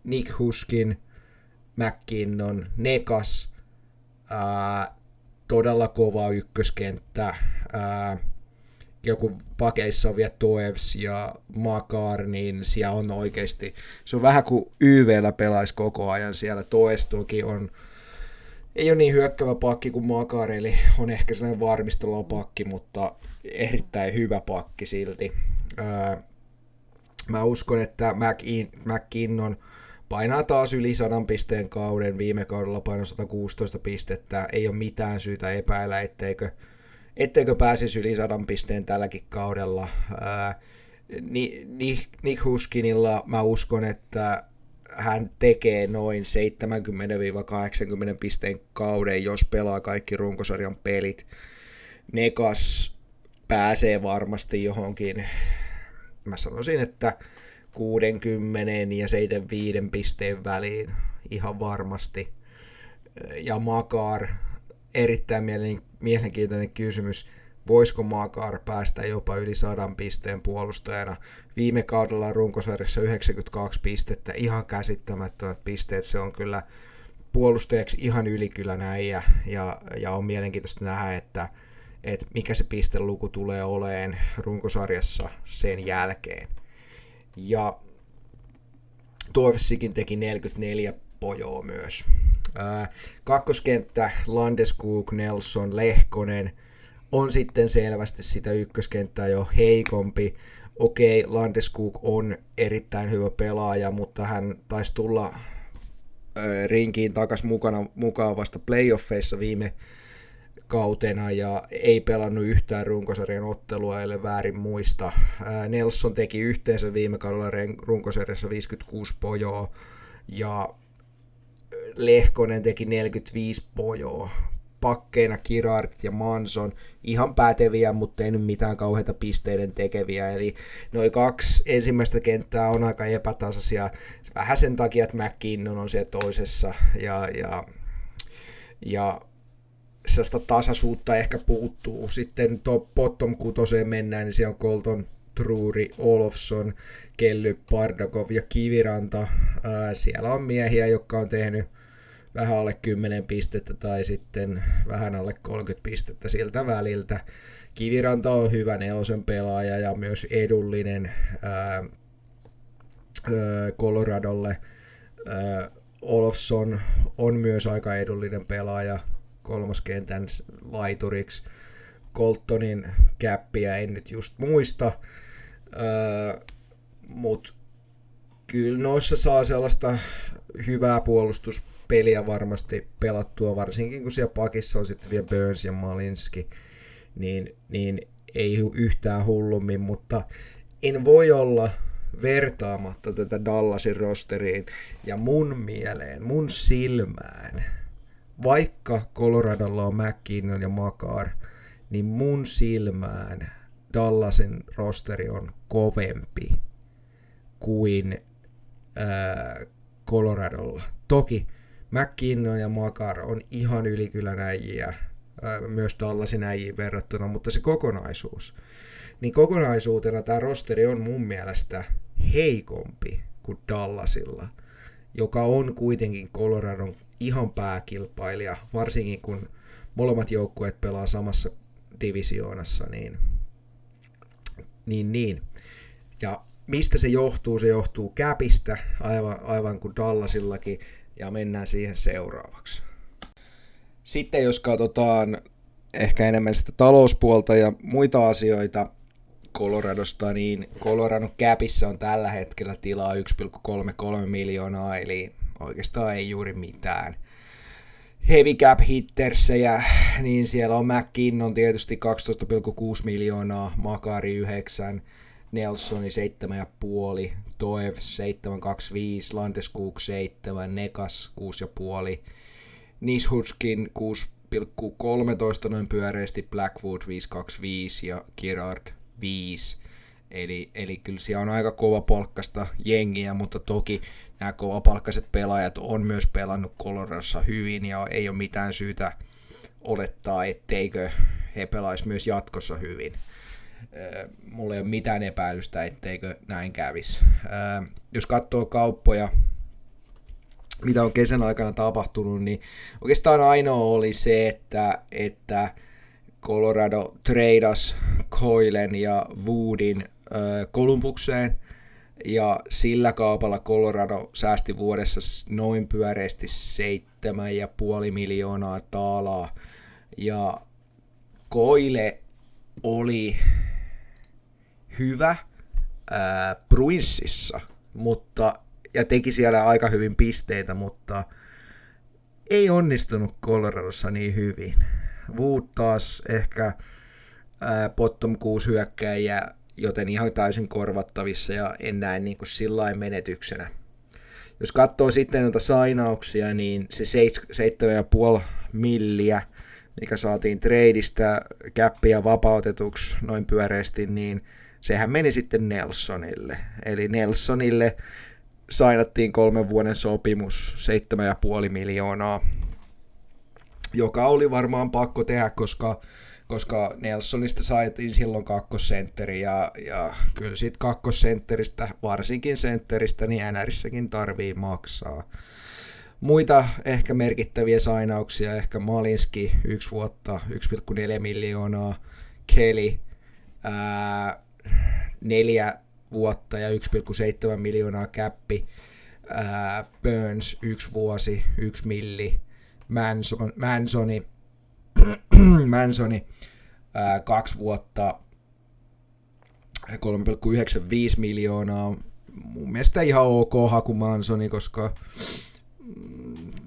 [SPEAKER 2] Nick Huskin, McKinnon, Nekas, todella kova ykköskenttä. Joku pakeissa on vielä Toews ja Makar, niin siellä on oikeasti, se on vähän kuin YV:llä pelaisi koko ajan siellä. Toews toki ei ole niin hyökkävä pakki kuin Makar, eli on ehkä sellainen varmisteleva pakki, mutta erittäin hyvä pakki silti. Mä uskon, että McKinnon painaa taas yli 100 pisteen kauden, viime kaudella painoi 116 pistettä, ei ole mitään syytä epäillä, etteikö pääsisi yli 100 pisteen tälläkin kaudella.
[SPEAKER 1] Nick Huskinilla mä uskon, että hän tekee noin 70-80 pisteen kauden, jos pelaa kaikki runkosarjan pelit. Nekas pääsee varmasti johonkin, mä sanoisin, että 60 ja 75 pisteen väliin ihan varmasti. Ja Makar, erittäin mielenkiintoinen kysymys, voisiko Makar päästä jopa yli 100 pisteen puolustajana. Viime kaudella runkosarjassa 92 pistettä, ihan käsittämättömät pisteet, se on kyllä puolustajaksi ihan ylikylän äijä, ja on mielenkiintoista nähdä, että mikä se pisteluku tulee oleen runkosarjassa sen jälkeen. Ja Toivossikin teki 44 pojoa myös. Kakkoskenttä Landeskog, Nelson, Lehkonen on sitten selvästi sitä ykköskenttää jo heikompi. Okei, Landeskog on erittäin hyvä pelaaja, mutta hän taisi tulla rinkiin takaisin mukaan vasta playoffeissa viime kautena ja ei pelannut yhtään runkosarjan ottelua, ellei väärin muista. Nelson teki yhteensä viime kaudella runkosarjassa 56 pojoa ja Lehkonen teki 45 pojoa. Pakkeina Girard ja Manson ihan päteviä, mutta ei nyt mitään kauheita pisteiden tekeviä. Eli noin kaksi ensimmäistä kenttää on aika epätasaisia. Vähän sen takia, että McKinnon on siellä toisessa ja sellaista tasaisuutta ehkä puuttuu. Sitten bottom kutoseen mennään, niin siellä on Colton, Drury, Olofsson, Kelly, Bardakov ja Kiviranta. Siellä on miehiä, jotka on tehnyt vähän alle 10 pistettä tai sitten vähän alle 30 pistettä siltä väliltä. Kiviranta on hyvä nelosen pelaaja ja myös edullinen Coloradolle. Olofsson on myös aika edullinen pelaaja kolmoskentän laituriksi. Coltonin käppiä en nyt just muista, mutta kyllä noissa saa sellaista hyvää puolustuspeliä varmasti pelattua, varsinkin kun siellä pakissa on sitten vielä Burns ja Malinski, niin ei yhtään hullummin, mutta en voi olla vertaamatta tätä Dallasin rosteriin ja mun mieleen, mun silmään, vaikka Coloradolla on McKinnon ja Makar, niin mun silmään Dallasin rosteri on kovempi kuin Coloradolla. Toki McKinnon ja Makar on ihan ylikylän äijiä, myös Dallasin äijiin verrattuna, mutta se kokonaisuus. Niin kokonaisuutena tämä rosteri on mun mielestä heikompi kuin Dallasilla, joka on kuitenkin Coloradon ihan pääkilpailija, varsinkin kun molemmat joukkueet pelaa samassa divisioonassa, niin. Ja mistä se johtuu? Se johtuu Capista, aivan kuin Dallasillakin, ja mennään siihen seuraavaksi. Sitten jos katsotaan ehkä enemmän sitä talouspuolta ja muita asioita Coloradosta, niin Coloradon Capissa on tällä hetkellä tilaa 1,33 miljoonaa, eli oikeastaan ei juuri mitään. Heavy cap hittersejä, niin siellä on McKinnon tietysti 12,6 miljoonaa, Makari 9, Nelsoni 7,5, Toev 7,25, Landeskog 7, Nekas 6,5, Nishutskin 6,13 noin pyöreästi, Blackwood 5,25 ja Girard 5. Eli kyllä siellä on aika kova palkkasta jengiä, mutta toki nämä kovapalkkaiset pelaajat on myös pelannut Coloradossa hyvin ja ei ole mitään syytä olettaa, etteikö he pelaisi myös jatkossa hyvin. Mulla ei ole mitään epäilystä, etteikö näin kävisi. Jos katsoo kauppoja, mitä on kesän aikana tapahtunut, niin oikeastaan ainoa oli se, että Colorado treidas Coylen ja Woodin Columbukseen, ja sillä kaupalla Colorado säästi vuodessa noin pyöreästi 7,5 miljoonaa taalaa, ja Coyle oli hyvä Bruinsissa, ja teki siellä aika hyvin pisteitä, mutta ei onnistunut Coloradossa niin hyvin. Wood taas ehkä bottom 6 hyökkäjä joten ihan täysin korvattavissa ja en näe niin kuin sillain menetyksenä. Jos katsoo sitten noita sainauksia, niin se 7,5 milliä, mikä saatiin tradeista käppiä vapautetuksi noin pyöreästi, niin sehän meni sitten Nelsonille. Eli Nelsonille sainattiin 3 vuoden sopimus 7,5 miljoonaa, joka oli varmaan pakko tehdä, koska Nelsonista saatiin silloin kakkosentteri, ja kyllä siitä kakkosentteristä, varsinkin sentteristä, niin NRissäkin tarvii maksaa. Muita ehkä merkittäviä sainauksia, ehkä Malinski 1 vuotta, 1,4 miljoonaa, Kelly 4 vuotta ja 1,7 miljoonaa käppi, Burns 1 vuosi, 1 milli, Mansoni 2 vuotta, 3,95 miljoonaa. Mun mielestä ihan ok haku Mansoni, koska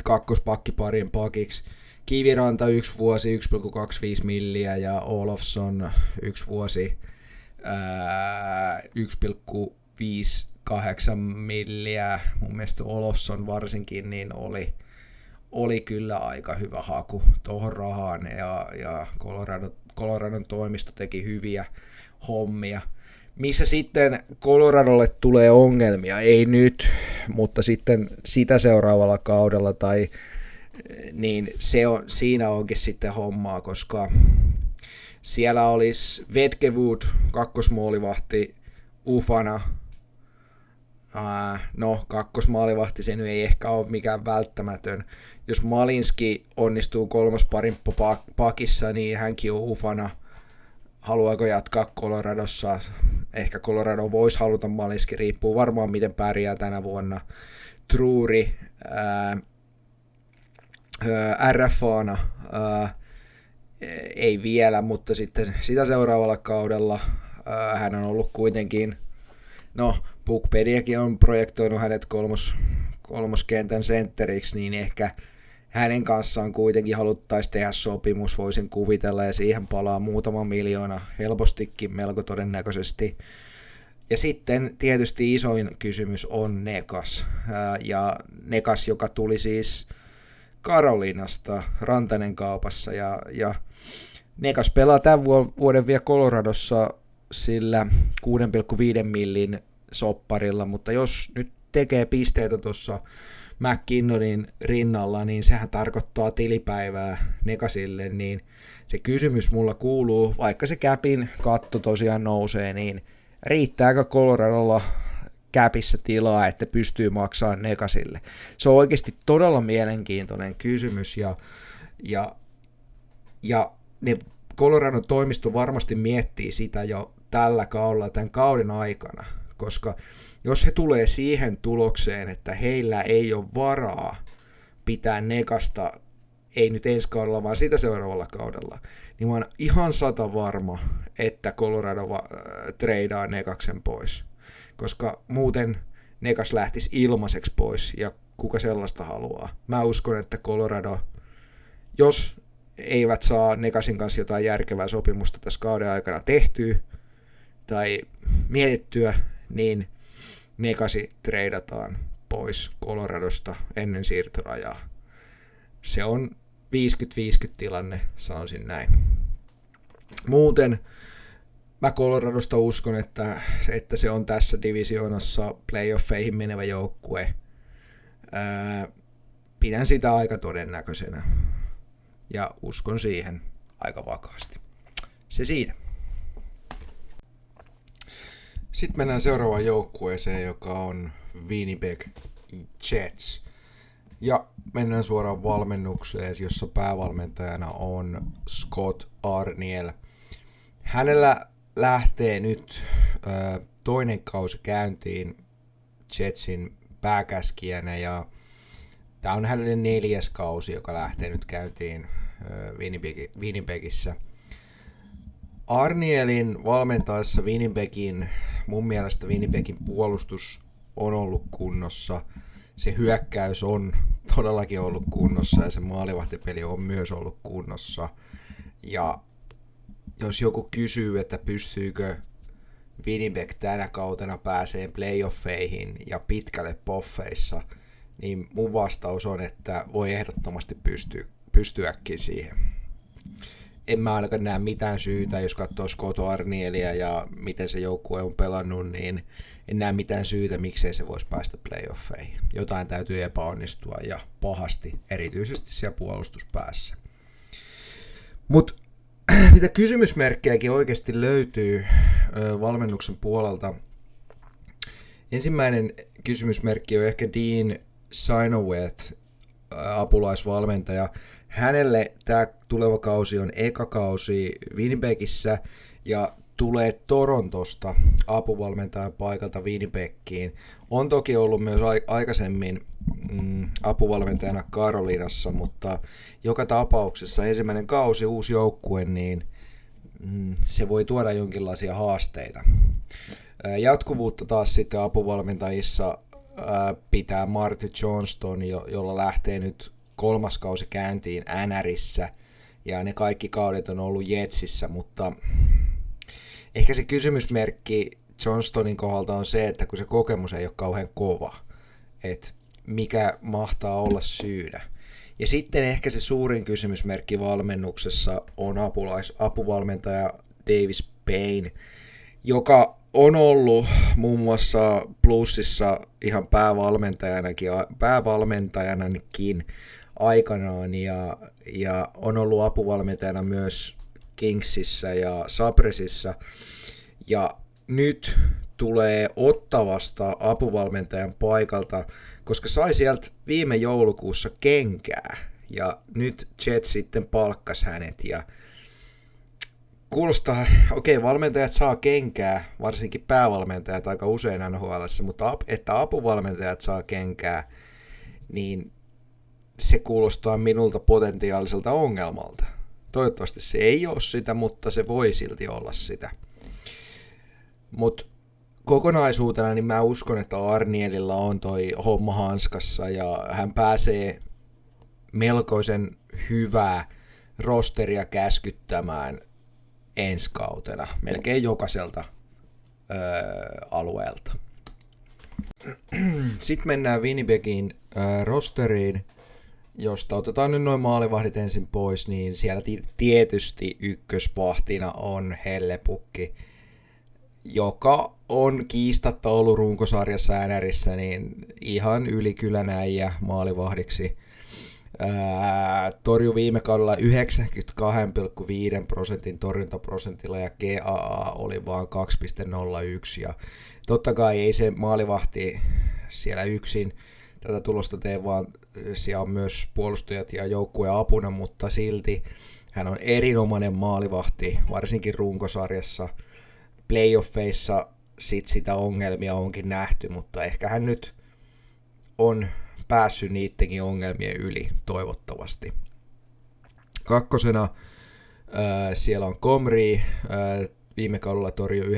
[SPEAKER 1] kakkospakkiparin pakiksi. Kiviranta 1 vuosi, 1,25 milliä ja Olofsson 1 vuosi, 1,58 milliä. Mun mielestä Olofsson varsinkin niin oli kyllä aika hyvä haku tuohon rahaan, ja Coloradon toimisto teki hyviä hommia. Missä sitten Coloradolle tulee ongelmia, ei nyt, mutta sitten sitä seuraavalla kaudella, niin siinä onkin sitten hommaa, koska siellä olisi Vedkewood, kakkosmaalivahti, Ufana. Kakkosmaalivahti se nyt ei ehkä ole mikään välttämätön. Jos Malinski onnistuu kolmosparin pakissa, niin hänkin on Ufana. Haluaako jatkaa Coloradossa? Ehkä Colorado voisi haluta Malinski, riippuu varmaan miten pärjää tänä vuonna. Drury RFAna ei vielä, mutta sitten sitä seuraavalla kaudella hän on ollut kuitenkin, Puckpediakin on projektoinut hänet kolmoskentän sentteriksi, niin ehkä hänen kanssaan kuitenkin haluttaisiin tehdä sopimus, voisin kuvitella, ja siihen palaa muutama miljoona helpostikin melko todennäköisesti. Ja sitten tietysti isoin kysymys on Nekas, ja joka tuli siis Carolinasta Rantanen kaupassa, ja Nekas pelaa tämän vuoden vielä Coloradossa sillä 6,5 millin sopparilla, mutta jos nyt tekee pisteitä tuossa McKinnonin rinnalla, niin sehän tarkoittaa tilipäivää Nekasille, niin se kysymys mulla kuuluu, vaikka se capin katto tosiaan nousee, niin riittääkö Coloradolla capissa tilaa, että pystyy maksamaan Nekasille? Se on oikeasti todella mielenkiintoinen kysymys, ja ne Coloradon toimisto varmasti miettii sitä jo tällä kaudella, tämän kauden aikana, koska jos he tulee siihen tulokseen, että heillä ei ole varaa pitää Nekasta, ei nyt ensi kaudella, vaan sitä seuraavalla kaudella, niin mä oon ihan 100% varma, että Colorado treidaa Nekaksen pois, koska muuten Nekas lähtisi ilmaiseksi pois, ja kuka sellaista haluaa. Mä uskon, että Colorado, jos eivät saa Nekasin kanssa jotain järkevää sopimusta tässä kauden aikana tehtyä tai mietittyä, niin Nekasi treidataan pois Coloradosta ennen siirtorajaa. Se on 50-50 tilanne, sanoisin näin. Muuten mä Coloradosta uskon, että se on tässä divisioonassa playoffeihin menevä joukkue. Pidän sitä aika todennäköisenä ja uskon siihen aika vakaasti. Se siitä. Sitten mennään seuraavaan joukkueeseen, joka on Winnipeg Jets. Ja mennään suoraan valmennukseen, jossa päävalmentajana on Scott Arniel. Hänellä lähtee nyt toinen kausi käyntiin Jetsin pääkäskijänä, ja tämä on hänelle 4. kausi, joka lähtee nyt käyntiin Winnipegissä. Arnielin valmentaessa Winnipegin, mun mielestä Winnipegin puolustus on ollut kunnossa, se hyökkäys on todellakin ollut kunnossa ja se maalivahtipeli on myös ollut kunnossa. Ja jos joku kysyy, että pystyykö
[SPEAKER 2] Winnipeg tänä kautena pääsee playoffeihin ja pitkälle poffeissa, niin mun vastaus on, että voi ehdottomasti pystyäkin siihen. En mä ainakaan näe mitään syytä, jos katsoo Scott Arnielia ja miten se joukkue on pelannut, niin en näe mitään syytä, miksei se voisi päästä playoffeihin. Jotain täytyy epäonnistua ja pahasti, erityisesti siellä puolustuspäässä. Mutta mitä kysymysmerkkejäkin oikeasti löytyy valmennuksen puolelta. Ensimmäinen kysymysmerkki on ehkä Dean Sinoweth, apulaisvalmentaja. Hänelle tämä tuleva kausi on eka kausi Winnipegissä ja tulee Torontosta apuvalmentajan paikalta Winnipegiin. On toki ollut myös aikaisemmin apuvalmentajana Carolinassa, mutta joka tapauksessa ensimmäinen kausi, uusi joukkue, niin se voi tuoda jonkinlaisia haasteita. Jatkuvuutta taas sitten apuvalmentajissa pitää Marty Johnston, jolla lähtee nyt 3. kausi käyntiin NRissä, ja ne kaikki kaudet on ollut Jetsissä, mutta ehkä se kysymysmerkki Johnstonin kohdalta on se, että kun se kokemus ei ole kauhean kova, että mikä mahtaa olla syynä. Ja sitten ehkä se suurin kysymysmerkki valmennuksessa on apuvalmentaja Davis Payne, joka on ollut muun muassa Bluesissa ihan päävalmentajanakin aikanaan ja on ollut apuvalmentajana myös Kingsissä ja Sabresissa. Ja nyt tulee Ottawasta apuvalmentajan paikalta, koska sai sieltä viime joulukuussa kenkää. Ja nyt Jets sitten palkkasi hänet ja kuulostaa, valmentajat saa kenkää, varsinkin päävalmentajat aika usein NHL:ssä, mutta että apuvalmentajat saa kenkää, niin se kuulostaa minulta potentiaaliselta ongelmalta. Toivottavasti se ei ole sitä, mutta se voi silti olla sitä. Mutta kokonaisuutena niin mä uskon, että Arnielilla on toi homma hanskassa ja hän pääsee melkoisen hyvää rosteria käskyttämään ensi kautena, melkein jokaiselta alueelta. Sitten mennään Winnipegin rosteriin, josta otetaan nyt noin maalivahdit ensin pois, niin siellä tietysti ykköspahtina on Hellepukki, joka on kiistatta ollut runkosarjassa NRissä niin ihan ylikylänäijä maalivahdiksi. Torjui viime kaudella 92,5% torjuntaprosentilla ja GAA oli vaan 2,01 ja totta kai ei se maalivahti siellä yksin tätä tulosta tee, vaan siellä on myös puolustajat ja joukkueen apuna, mutta silti hän on erinomainen maalivahti, varsinkin runkosarjassa. Playoffeissa sitä ongelmia onkin nähty, mutta ehkä hän nyt on päässyt niidenkin ongelmien yli toivottavasti. Kakkosena siellä on Comrie, viime kaudella torjui 91,4%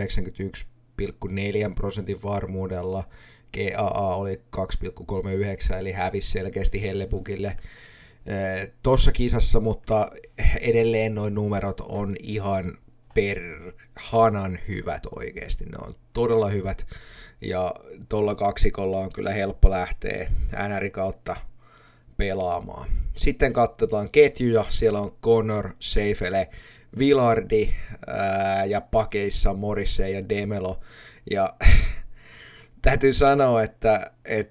[SPEAKER 2] varmuudella, GAA oli 2,39 eli hävisi selkeästi Hellepukille tuossa kisassa, mutta edelleen nuo numerot on ihan perhanan hyvät oikeasti, ne on todella hyvät. Ja tuolla kaksikolla on kyllä helppo lähteä NR kautta pelaamaan. Sitten katsotaan ketjuja. Siellä on Connor, Seifele, Vilardi ja pakeissa Morrissey ja Demelo. Ja täytyy sanoa, että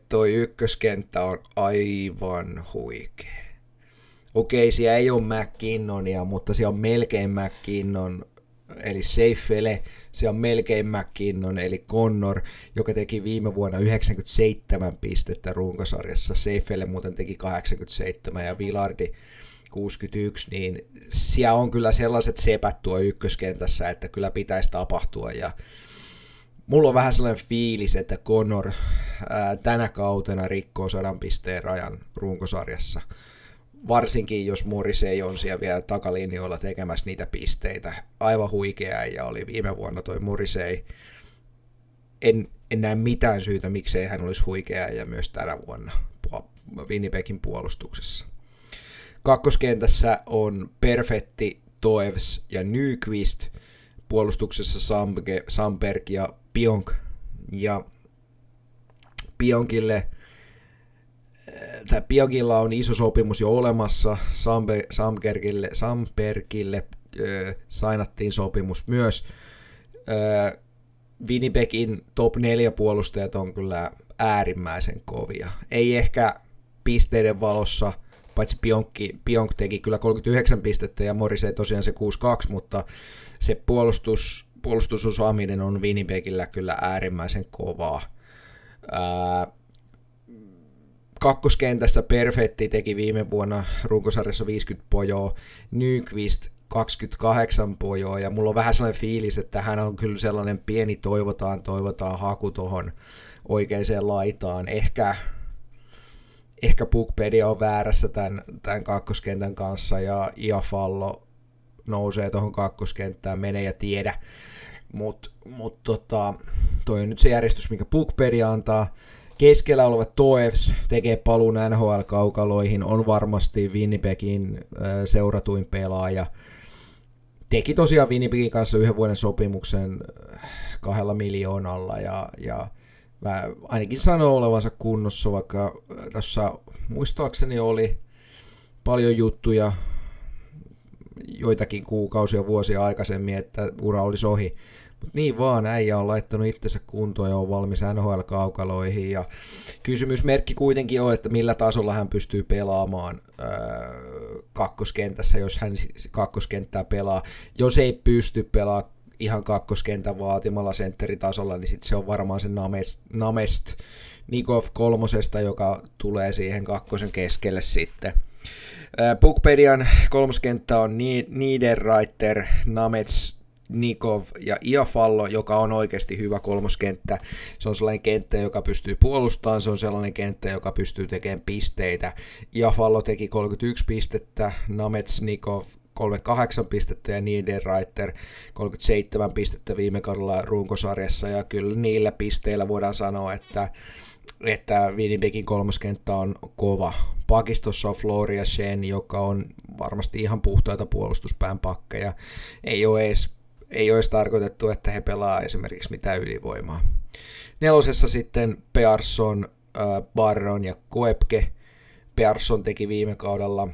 [SPEAKER 2] toi ykköskenttä on aivan huikea. Okei, siellä ei ole McKinnonia, mutta siellä on melkein McKinnon, eli Seifele, se on melkein McKinnon, eli Connor, joka teki viime vuonna 97 pistettä runkosarjassa. Seifele muuten teki 87 ja Vilardi 61, niin siellä on kyllä sellaiset sepät tuo ykköskentässä, että kyllä pitäisi tapahtua. Ja mulla on vähän sellainen fiilis, että Connor tänä kautena rikkoo 100 pisteen rajan runkosarjassa. Varsinkin jos Morrissey on siellä vielä takalinjoilla tekemässä niitä pisteitä. Aivan huikea ja oli viime vuonna toi Morrissey. En näe mitään syytä, miksei hän olisi huikea ja myös tänä vuonna Winnipegin puolustuksessa. Kakkoskentässä on Perfetti, Toews ja Nyqvist. puolustuksessa Samberg ja Pionk. Ja Pionkilla on iso sopimus jo olemassa, Sambergille sainattiin sopimus myös. Winnipegin top 4 puolustajat on kyllä äärimmäisen kovia. Ei ehkä pisteiden valossa, paitsi Pionk teki kyllä 39 pistettä ja Morrissey tosiaan se 62, mutta se puolustusosaaminen on Winnipegillä kyllä äärimmäisen kovaa. Kakkoskentässä Perfetti teki viime vuonna runkosarjassa 50 pojoa, Nyqvist 28 pojoa, ja mulla on vähän sellainen fiilis, että hän on kyllä sellainen pieni toivotaan haku tuohon oikeaan laitaan. Ehkä Puckpedia on väärässä tämän kakkoskentän kanssa, ja Iafallo nousee tuohon kakkoskenttään, mene ja tiedä. Mutta toi on nyt se järjestys, mikä Puckpedia antaa. Keskellä oleva Toews tekee paluun NHL-kaukaloihin, on varmasti Winnipegin seuratuin pelaaja. Teki tosiaan Winnipegin kanssa 1 vuoden sopimuksen 2 miljoonalla ja ainakin sanoo olevansa kunnossa, vaikka tässä muistaakseni oli paljon juttuja joitakin kuukausia, vuosia aikaisemmin, että ura olisi ohi. Mutta niin vaan, äijä on laittanut itsensä kuntoon ja on valmis NHL-kaukaloihin. Ja kysymysmerkki kuitenkin on, että millä tasolla hän pystyy pelaamaan kakkoskentässä, jos hän kakkoskenttää pelaa. Jos ei pysty pelaamaan ihan kakkoskentän vaatimalla sentteritasolla, niin sitten se on varmaan se Namest Nikov 3, joka tulee siihen kakkosen keskelle sitten. Puckpedian kolmoskenttä on Niederreiter, Namets, Nikov ja Iafallo, joka on oikeasti hyvä kolmoskenttä. Se on sellainen kenttä, joka pystyy puolustamaan, se on sellainen kenttä, joka pystyy tekemään pisteitä. Iafallo teki 31 pistettä, Namets, Nikov 38 pistettä ja Niederreiter 37 pistettä viime kaudella runkosarjassa, ja kyllä niillä pisteillä voidaan sanoa, että Winnipegin kolmoskenttä on kova. Pakistossa on Floria Shen, joka on varmasti ihan puhtaita puolustuspään pakkeja. Ei ole edes tarkoitettu, että he pelaa esimerkiksi mitään ylivoimaa. 4. sitten Pearson, Barron ja Koepke. Pearson teki viime kaudella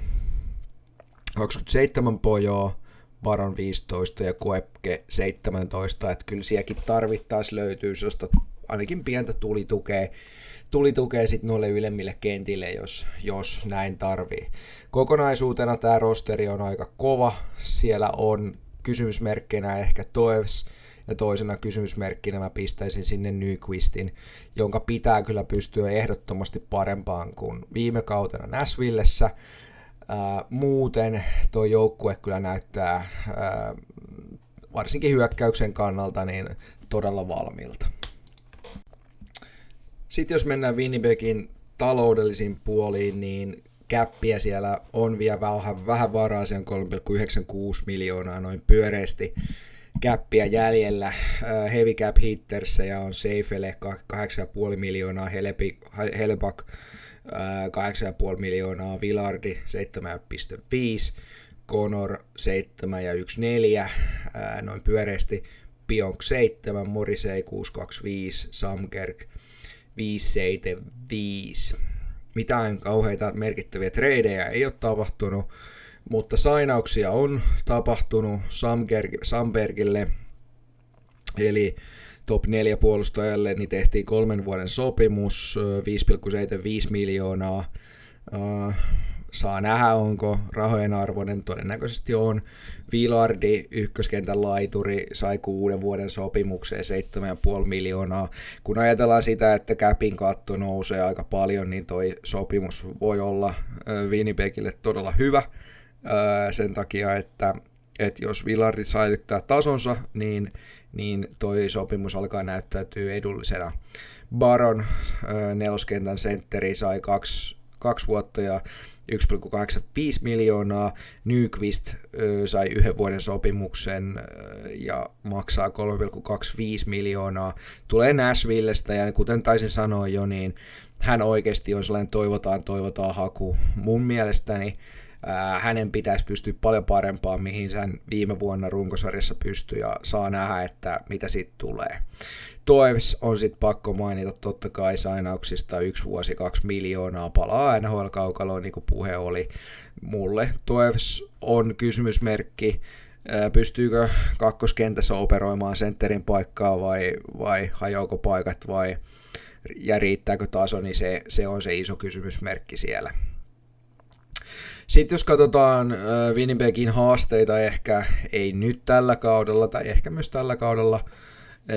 [SPEAKER 2] 27 pojoa, Baron 15 ja Koepke 17, että kyllä sielläkin tarvittaisiin löytyy sellaista ainakin pientä tulitukea sitten noille ylemmille kentille, jos näin tarvii. Kokonaisuutena tämä rosteri on aika kova, siellä on kysymysmerkkinä ehkä Toews, ja toisena kysymysmerkkinä mä pistäisin sinne Nyqvistin, jonka pitää kyllä pystyä ehdottomasti parempaan kuin viime kautena Nashvillessä. Muuten tuo joukkue kyllä näyttää varsinkin hyökkäyksen kannalta niin todella valmiilta. Sitten jos mennään Winnipegin taloudellisiin puoliin, niin käppiä siellä on vielä vähän varaa, se on 3,96 miljoonaa noin pyöreästi käppiä jäljellä. Heavy cap hitterssä ja on Seifele 8,5 miljoonaa, Hellebak 8,5 miljoonaa, Vilardi 7,5, Connor 7,14, noin pyöreästi, Pionk 7, Morrissey 6,25, Samberg 5,75. Mitään kauheita merkittäviä treidejä ei ole tapahtunut, mutta sainauksia on tapahtunut Sambergille, eli top 4 puolustajalle, niin tehtiin 3 vuoden sopimus, 5,75 miljoonaa. Saa nähdä, onko rahojen arvoinen, todennäköisesti on. Vilardi, ykköskentän laituri, sai 6 vuoden sopimukseen 7,5 miljoonaa. Kun ajatellaan sitä, että capin katto nousee aika paljon, niin toi sopimus voi olla Winnipegille todella hyvä. Sen takia, että jos Vilardi säilyttää tasonsa, niin toi sopimus alkaa näyttäytyä edullisena. Baron, neloskentän sentteri, sai 2 vuotta ja 1,85 miljoonaa. Nyqvist sai 1 vuoden sopimuksen ja maksaa 3,25 miljoonaa. Tulee Nashvillestä ja kuten taisin sanoa jo, niin hän oikeasti on sellainen toivotaan haku. Mun mielestäni
[SPEAKER 1] Hänen pitäisi pystyä paljon parempaan, mihin hän viime vuonna runkosarjassa pystyi, ja saa nähdä, että mitä siitä tulee. Toews on sitten pakko mainita totta kai sainauksista 1 vuosi 2 miljoonaa palaa NHL-kaukaloon, niin kuin puhe oli mulle. Toews on kysymysmerkki, pystyykö kakkoskentässä operoimaan sentterin paikkaa vai hajoako paikat ja riittääkö taso, niin se on se iso kysymysmerkki siellä. Sitten jos katsotaan Winnipegin haasteita, ehkä ei nyt tällä kaudella tai ehkä myös tällä kaudella,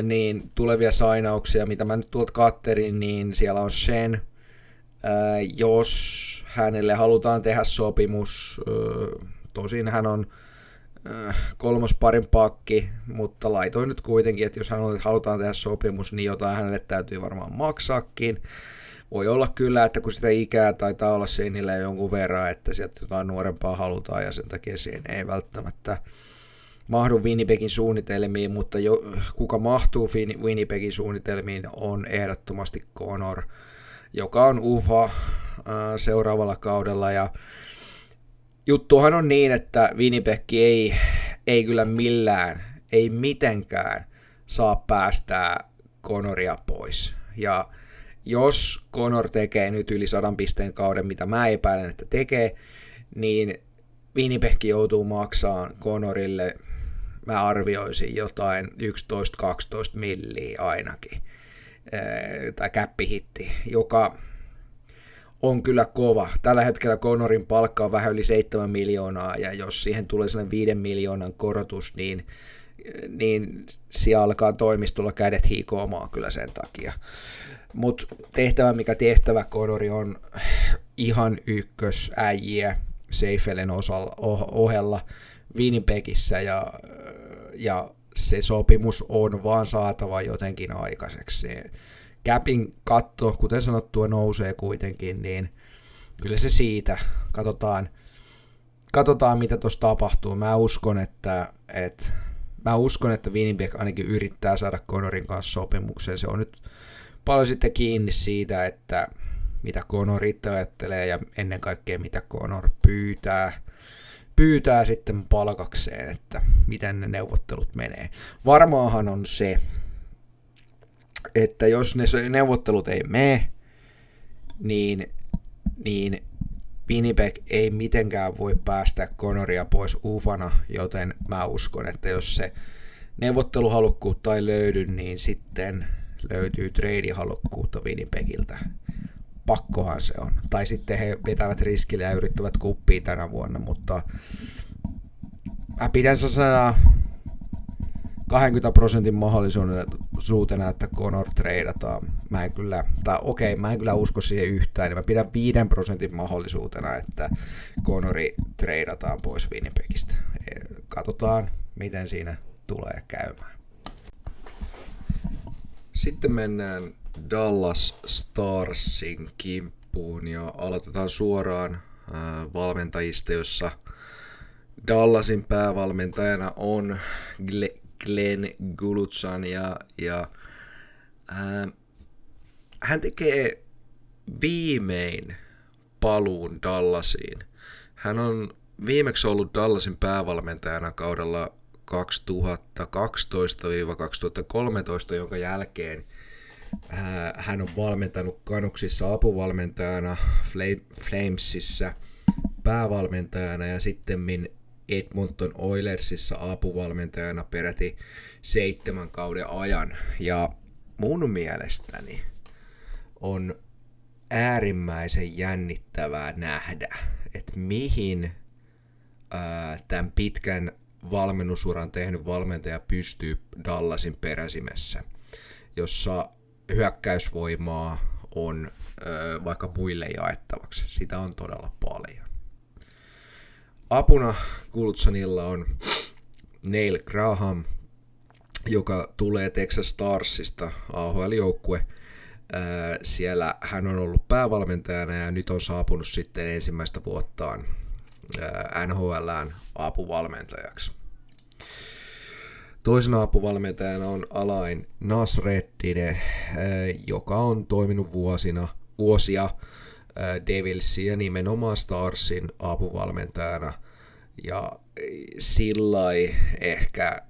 [SPEAKER 1] niin tulevia sainauksia, mitä mä nyt tuolta katterin, niin siellä on Shen. Jos hänelle halutaan tehdä sopimus, tosin hän on kolmosparin pakki, mutta laitoin nyt kuitenkin, että jos halutaan tehdä sopimus, niin jotain hänelle täytyy varmaan maksaakin. Voi olla kyllä, että kun sitä ikää taitaa olla seinillä jonkun verran, että sieltä jotain nuorempaa halutaan ja sen takia siihen ei välttämättä mahdu Winnipegin suunnitelmiin, mutta kuka mahtuu Winnipegin suunnitelmiin on ehdottomasti Connor, joka on UFA seuraavalla kaudella. Ja juttuhan on niin, että Winnipeg ei kyllä ei mitenkään saa päästää Connoria pois. Ja jos Connor tekee nyt yli 100 pisteen kauden, mitä mä epäilen, että tekee, niin Winnipeg joutuu maksamaan Connorille, mä arvioisin jotain 11-12 milliä ainakin, tai käppihitti, joka on kyllä kova. Tällä hetkellä Connorin palkka on vähän yli 7 miljoonaa, ja jos siihen tulee sellainen 5 miljoonan korotus, niin siellä alkaa toimistolla kädet hikoamaan kyllä sen takia. Mutta tehtävä Connori on ihan ykkösäjiä Seifelen ohella Winnipegissä, ja se sopimus on vaan saatava jotenkin aikaiseksi. Capin katto, kuten sanottua, nousee kuitenkin, niin kyllä se siitä. Katsotaan mitä tuossa tapahtuu. Mä uskon, että Winnipeg ainakin yrittää saada Connorin kanssa sopimuksen. Se on nyt paljon sitten kiinni siitä, että mitä Connor itse ajattelee ja ennen kaikkea mitä Connor pyytää sitten palkakseen, että miten ne neuvottelut menee. Varmaahan on se, että jos ne neuvottelut ei mene, niin Winnipeg ei mitenkään voi päästä Connoria pois UFAna, joten mä uskon, että jos se neuvotteluhalukkuutta ei löydy, niin sitten löytyy trade-halukkuutta Winnipegiltä. Pakkohan se on. Tai sitten he vetävät riskille ja yrittävät kuppia tänä vuonna, mutta mä pidän sellaisena 20% mahdollisuutena, että Connor treidataan. Mä en kyllä usko siihen yhtään, niin mä pidän 5% mahdollisuutena, että Connori treidataan pois Winnipegistä. Katsotaan, miten siinä tulee käymään. Sitten mennään Dallas Starsin kimppuun ja aloitetaan suoraan valmentajista, jossa Dallasin päävalmentajana on Glenn Gulutzan ja hän tekee viimein paluun Dallasiin. Hän on viimeksi ollut Dallasin päävalmentajana kaudella 2012-2013, jonka jälkeen hän on valmentanut Canucksissa apuvalmentajana, Flamesissa päävalmentajana ja sitten Edmonton Oilersissa apuvalmentajana peräti 7 kauden ajan. Ja mun mielestäni on äärimmäisen jännittävää nähdä, että mihin tämän pitkän valmennusuran tehnyt valmentaja pystyy Dallasin peräsimessä, jossa hyökkäysvoimaa on vaikka muille jaettavaksi. Sitä on todella paljon. Apuna Gulutzanilla on Neil Graham, joka tulee Texas Starsista, AHL-joukkue. Siellä hän on ollut päävalmentajana ja nyt on saapunut sitten ensimmäistä vuottaan NHL:ään apuvalmentajaksi. Toisena apuvalmentajana on Alain Nasreddine, joka on toiminut vuosia Devilsia nimenomaan Starsin apuvalmentajana, ja sillai ehkä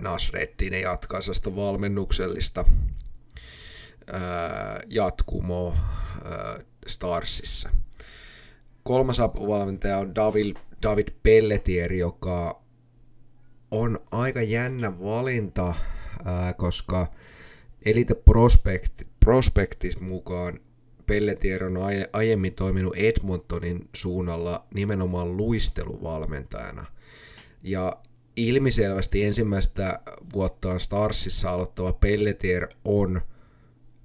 [SPEAKER 1] Nasreddin jatkaa sellaista valmennuksellista jatkumoa Starsissa. Kolmas apuvalmentaja on David Pelletier, joka on aika jännä valinta, koska Elite Prospectis mukaan Pelletier on aiemmin toiminut Edmontonin suunnalla nimenomaan luisteluvalmentajana. Ja ilmiselvästi ensimmäistä vuottaan Starsissa aloittava Pelletier on,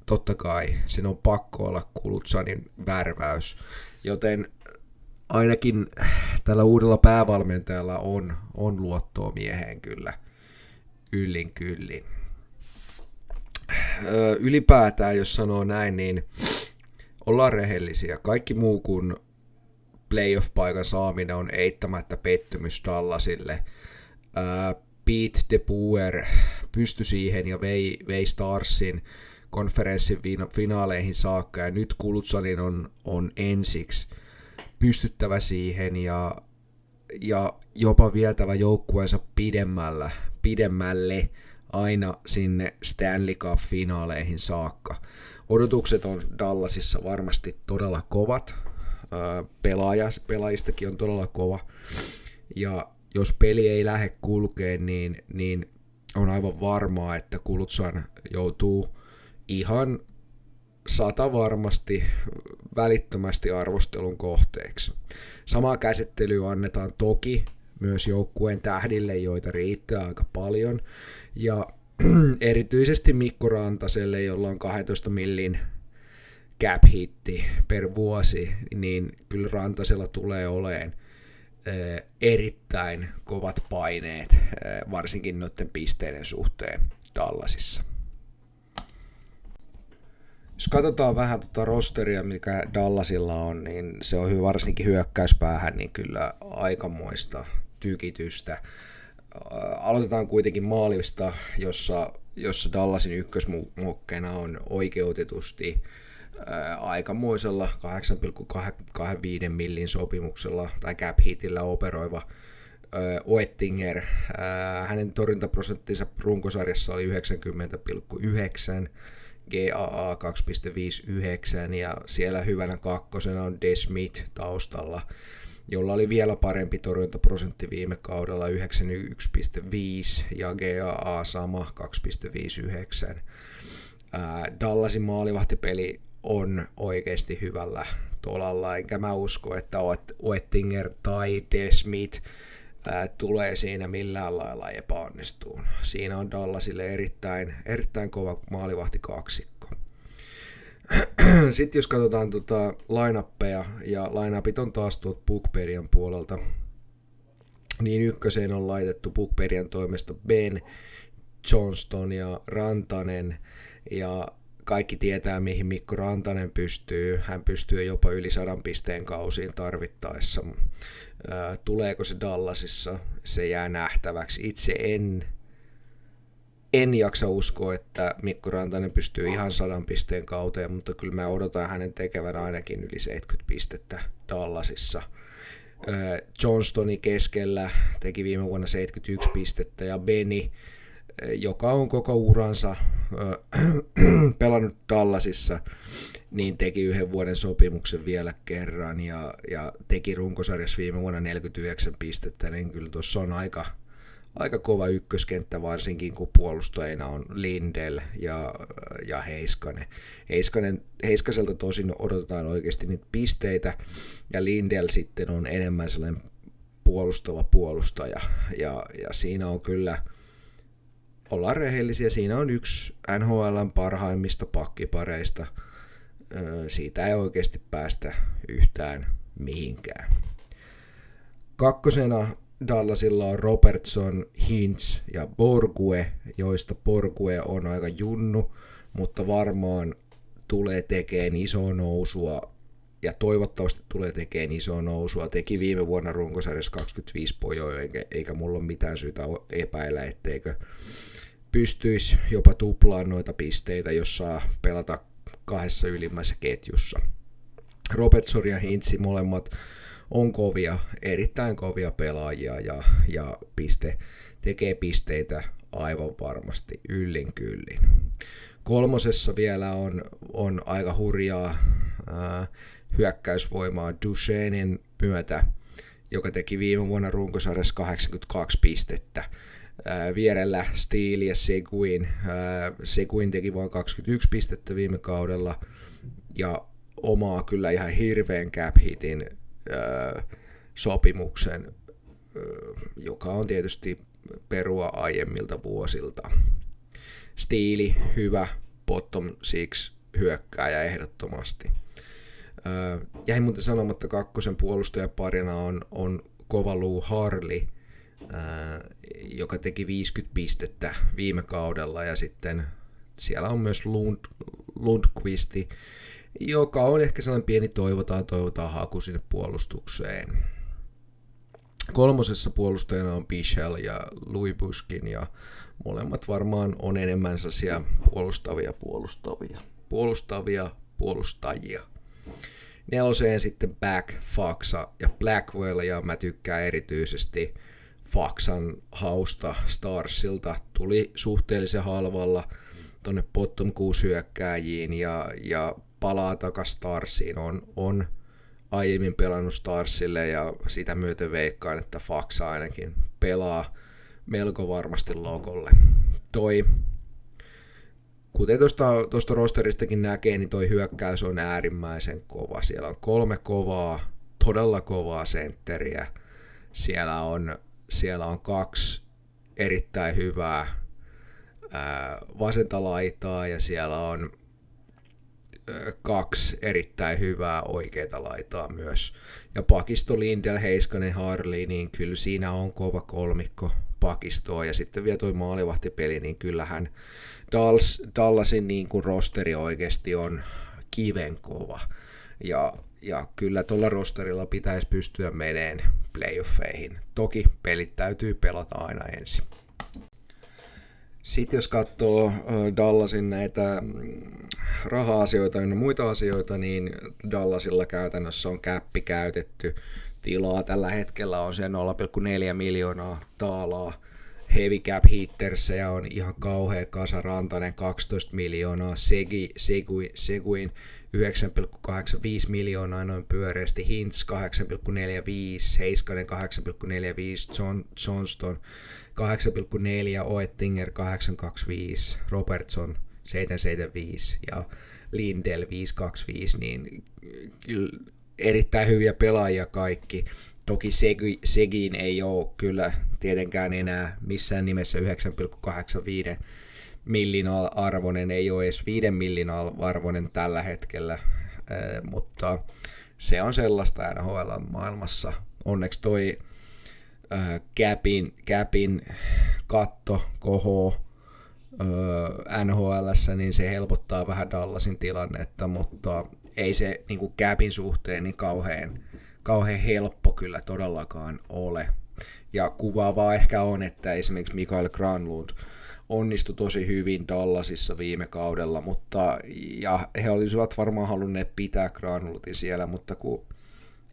[SPEAKER 1] totta kai, sen on pakko olla Kulutsanin värväys, joten ainakin tällä uudella päävalmentajalla on luottoa mieheen kyllä yllin kyllin. Ylipäätään, jos sanoo näin, niin ollaan rehellisiä. Kaikki muu kuin playoff-paikan saaminen on eittämättä pettymys Dallasille. Pete DeBoer pystyi siihen ja vei Starsin konferenssin finaaleihin saakka, ja nyt Kulutsanin on ensiksi pystyttävä siihen ja jopa vietävä joukkueensa pidemmälle aina sinne Stanley Cup-finaaleihin saakka. Odotukset on Dallasissa varmasti todella kovat, pelaajistakin on todella kova, ja jos peli ei lähde kulkeen, niin on aivan varmaa, että Kulutsan joutuu ihan varmasti välittömästi arvostelun kohteeksi. Samaa käsittelyä annetaan toki myös joukkueen tähdille, joita riittää aika paljon, ja erityisesti Mikko Rantaselle, jolla on 12 millin cap-hitti per vuosi, niin kyllä Rantasella tulee olemaan erittäin kovat paineet, varsinkin noiden pisteiden suhteen Dallasissa. Jos katsotaan vähän tuota rosteria, mikä Dallasilla on, niin se on varsinkin hyökkäyspäähän niin kyllä aikamoista tykitystä. Aloitetaan kuitenkin maalista, jossa Dallasin ykkösmokkeena on oikeutetusti aikamoisella 8,25 millin sopimuksella tai cap hitillä operoiva Oettinger. Hänen torjuntaprosenttinsa runkosarjassa oli 90,9, GAA 2,59, ja siellä hyvänä kakkosena on DeSmith taustalla, jolla oli vielä parempi torjuntaprosentti viime kaudella 91,5 ja GAA sama 2,59. Dallasin maalivahtipeli on oikeasti hyvällä tolalla, enkä mä usko, että Oettinger tai DeSmith tulee siinä millään lailla epäonnistuun. Siinä on Dallasille erittäin kova maalivahtikaksikko. Sitten jos katsotaan line-uppeja, ja line-upit on taas tuolta Bookpedian puolelta, niin ykköseen on laitettu Bookpedian toimesta Ben, Johnston ja Rantanen, ja kaikki tietää, mihin Mikko Rantanen pystyy. Hän pystyy jopa yli 100 pisteen kausiin tarvittaessa. Tuleeko se Dallasissa? Se jää nähtäväksi. Itse en jaksa uskoa, että Mikko Rantanen pystyy ihan 100 pisteen kauteen, mutta kyllä mä odotan hänen tekevän ainakin yli 70 pistettä Dallasissa. Johnstoni keskellä teki viime vuonna 71 pistettä, ja Benny, joka on koko uransa pelannut Dallasissa, niin teki 1 vuoden sopimuksen vielä kerran ja teki runkosarjassa viime vuonna 49 pistettä, niin kyllä tuossa on aika kova ykköskenttä, varsinkin kun puolustajina on Lindell ja Heiskanen. Heiskaselta tosin odotetaan oikeasti niitä pisteitä, ja Lindell sitten on enemmän sellainen puolustava puolustaja, ja siinä on kyllä, ollaan rehellisiä, siinä on yksi NHL:n parhaimmista pakkipareista. Siitä ei oikeasti päästä yhtään mihinkään. Kakkosena Dallasilla on Robertson, Hintz ja Borgue, joista Borgue on aika junnu, mutta varmaan tulee tekemään isoa nousua, ja toivottavasti tulee tekemään isoa nousua. Teki viime vuonna runkosarjassa 25 pojoa, eikä mulla ole mitään syytä epäillä, etteikö pystyisi jopa tuplaan noita pisteitä, jos saa pelata 2 ylimmäisessä ketjussa. Robertson ja Hintsi molemmat on kovia, erittäin kovia pelaajia ja tekee pisteitä aivan varmasti yllin kyllin. Kolmosessa vielä on aika hurjaa hyökkäysvoimaa Duchenin myötä, joka teki viime vuonna runkosarjassa 82 pistettä. Vierellä Steele ja Seguin. Seguin teki vain 21 pistettä viime kaudella ja omaa kyllä ihan hirveän cap-hitin sopimuksen, joka on tietysti perua aiemmilta vuosilta. Steele, hyvä bottom six hyökkääjä ehdottomasti. Jäi muuten sanomatta, kakkosen puolustajaparina on kova Lou Harley, joka teki 50 pistettä viime kaudella, ja sitten siellä on myös Lundqvisti, joka on ehkä sellainen pieni toivotaan haku sinne puolustukseen. Kolmosessa puolustajana on Bichel ja Louis Bushkin, ja molemmat varmaan on enemmän sellaisia puolustajia. Neloseen sitten Back, Faksa ja Blackwell, ja mä tykkään erityisesti Faksan hausta Starsilta. Tuli suhteellisen halvalla tonne bottom 6 hyökkääjiin ja palaa takas Starsiin. On aiemmin pelannut Starsille ja sitä myöten veikkaan, että Faksa ainakin pelaa melko varmasti logolle. Kuten tuosta rosteristakin näkee, niin toi hyökkäys on äärimmäisen kova. Siellä on 3 todella kovaa sentteriä. Siellä on 2 erittäin hyvää vasenta laitaa ja siellä on 2 erittäin hyvää oikeita laitaa myös. Ja pakisto Lindell, Heiskanen, Harley, niin kyllä siinä on kova kolmikko pakistoa. Ja sitten vielä toi maalivahtipeli, niin kyllähän Dallasin niin kuin rosteri oikeasti on kivenkova. Ja kyllä tuolla rosterilla pitäisi pystyä meneen playoffeihin. Toki pelit täytyy pelata aina ensin. Sitten jos katsoo Dallasin näitä raha-asioita ja muita asioita, niin Dallasilla käytännössä on käppi käytetty. Tilaa tällä hetkellä on se 0,4 miljoonaa taalaa. Heavy cap hittersejä on ihan kauhea kasa. Rantanen 12 miljoonaa, Seguin 9,85 miljoonaa noin pyöreästi, Hintz 8,45, Heiskanen 8,45, Johnston 8,4, Oettinger 8,25, Robertson 7,75 ja Lindell 5,25, niin kyllä erittäin hyviä pelaajia kaikki. Toki Segin ei ole kyllä tietenkään enää missään nimessä 9,85 millin arvoinen, ei ole edes 5 millin arvoinen tällä hetkellä, mutta se on sellaista NHL-maailmassa. Onneksi toi capin katto kohoo NHL:ssä, niin se helpottaa vähän Dallasin tilannetta, mutta ei se niin kuin capin suhteen niin kauhean helppo kyllä todellakaan ole. Ja kuvaavaa ehkä on, että esimerkiksi Mikael Granlund onnistui tosi hyvin Dallasissa viime kaudella, ja he olisivat varmaan halunneet pitää Granlundin siellä, mutta kun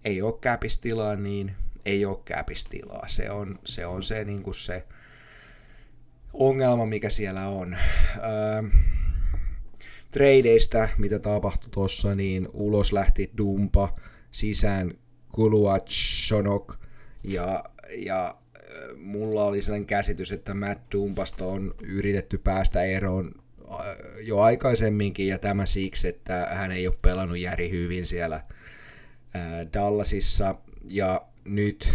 [SPEAKER 1] ei ole capistilaa, niin ei ole capistilaa. Se on se, niin kuin se ongelma, mikä siellä on. Tradeista, mitä tapahtui tuossa, niin ulos lähti Dumpa, sisään Kuluachonok, ja mulla oli sellainen käsitys, että Matt Dumpasta on yritetty päästä eroon jo aikaisemminkin, ja tämä siksi, että hän ei ole pelannut järi hyvin siellä Dallasissa, ja nyt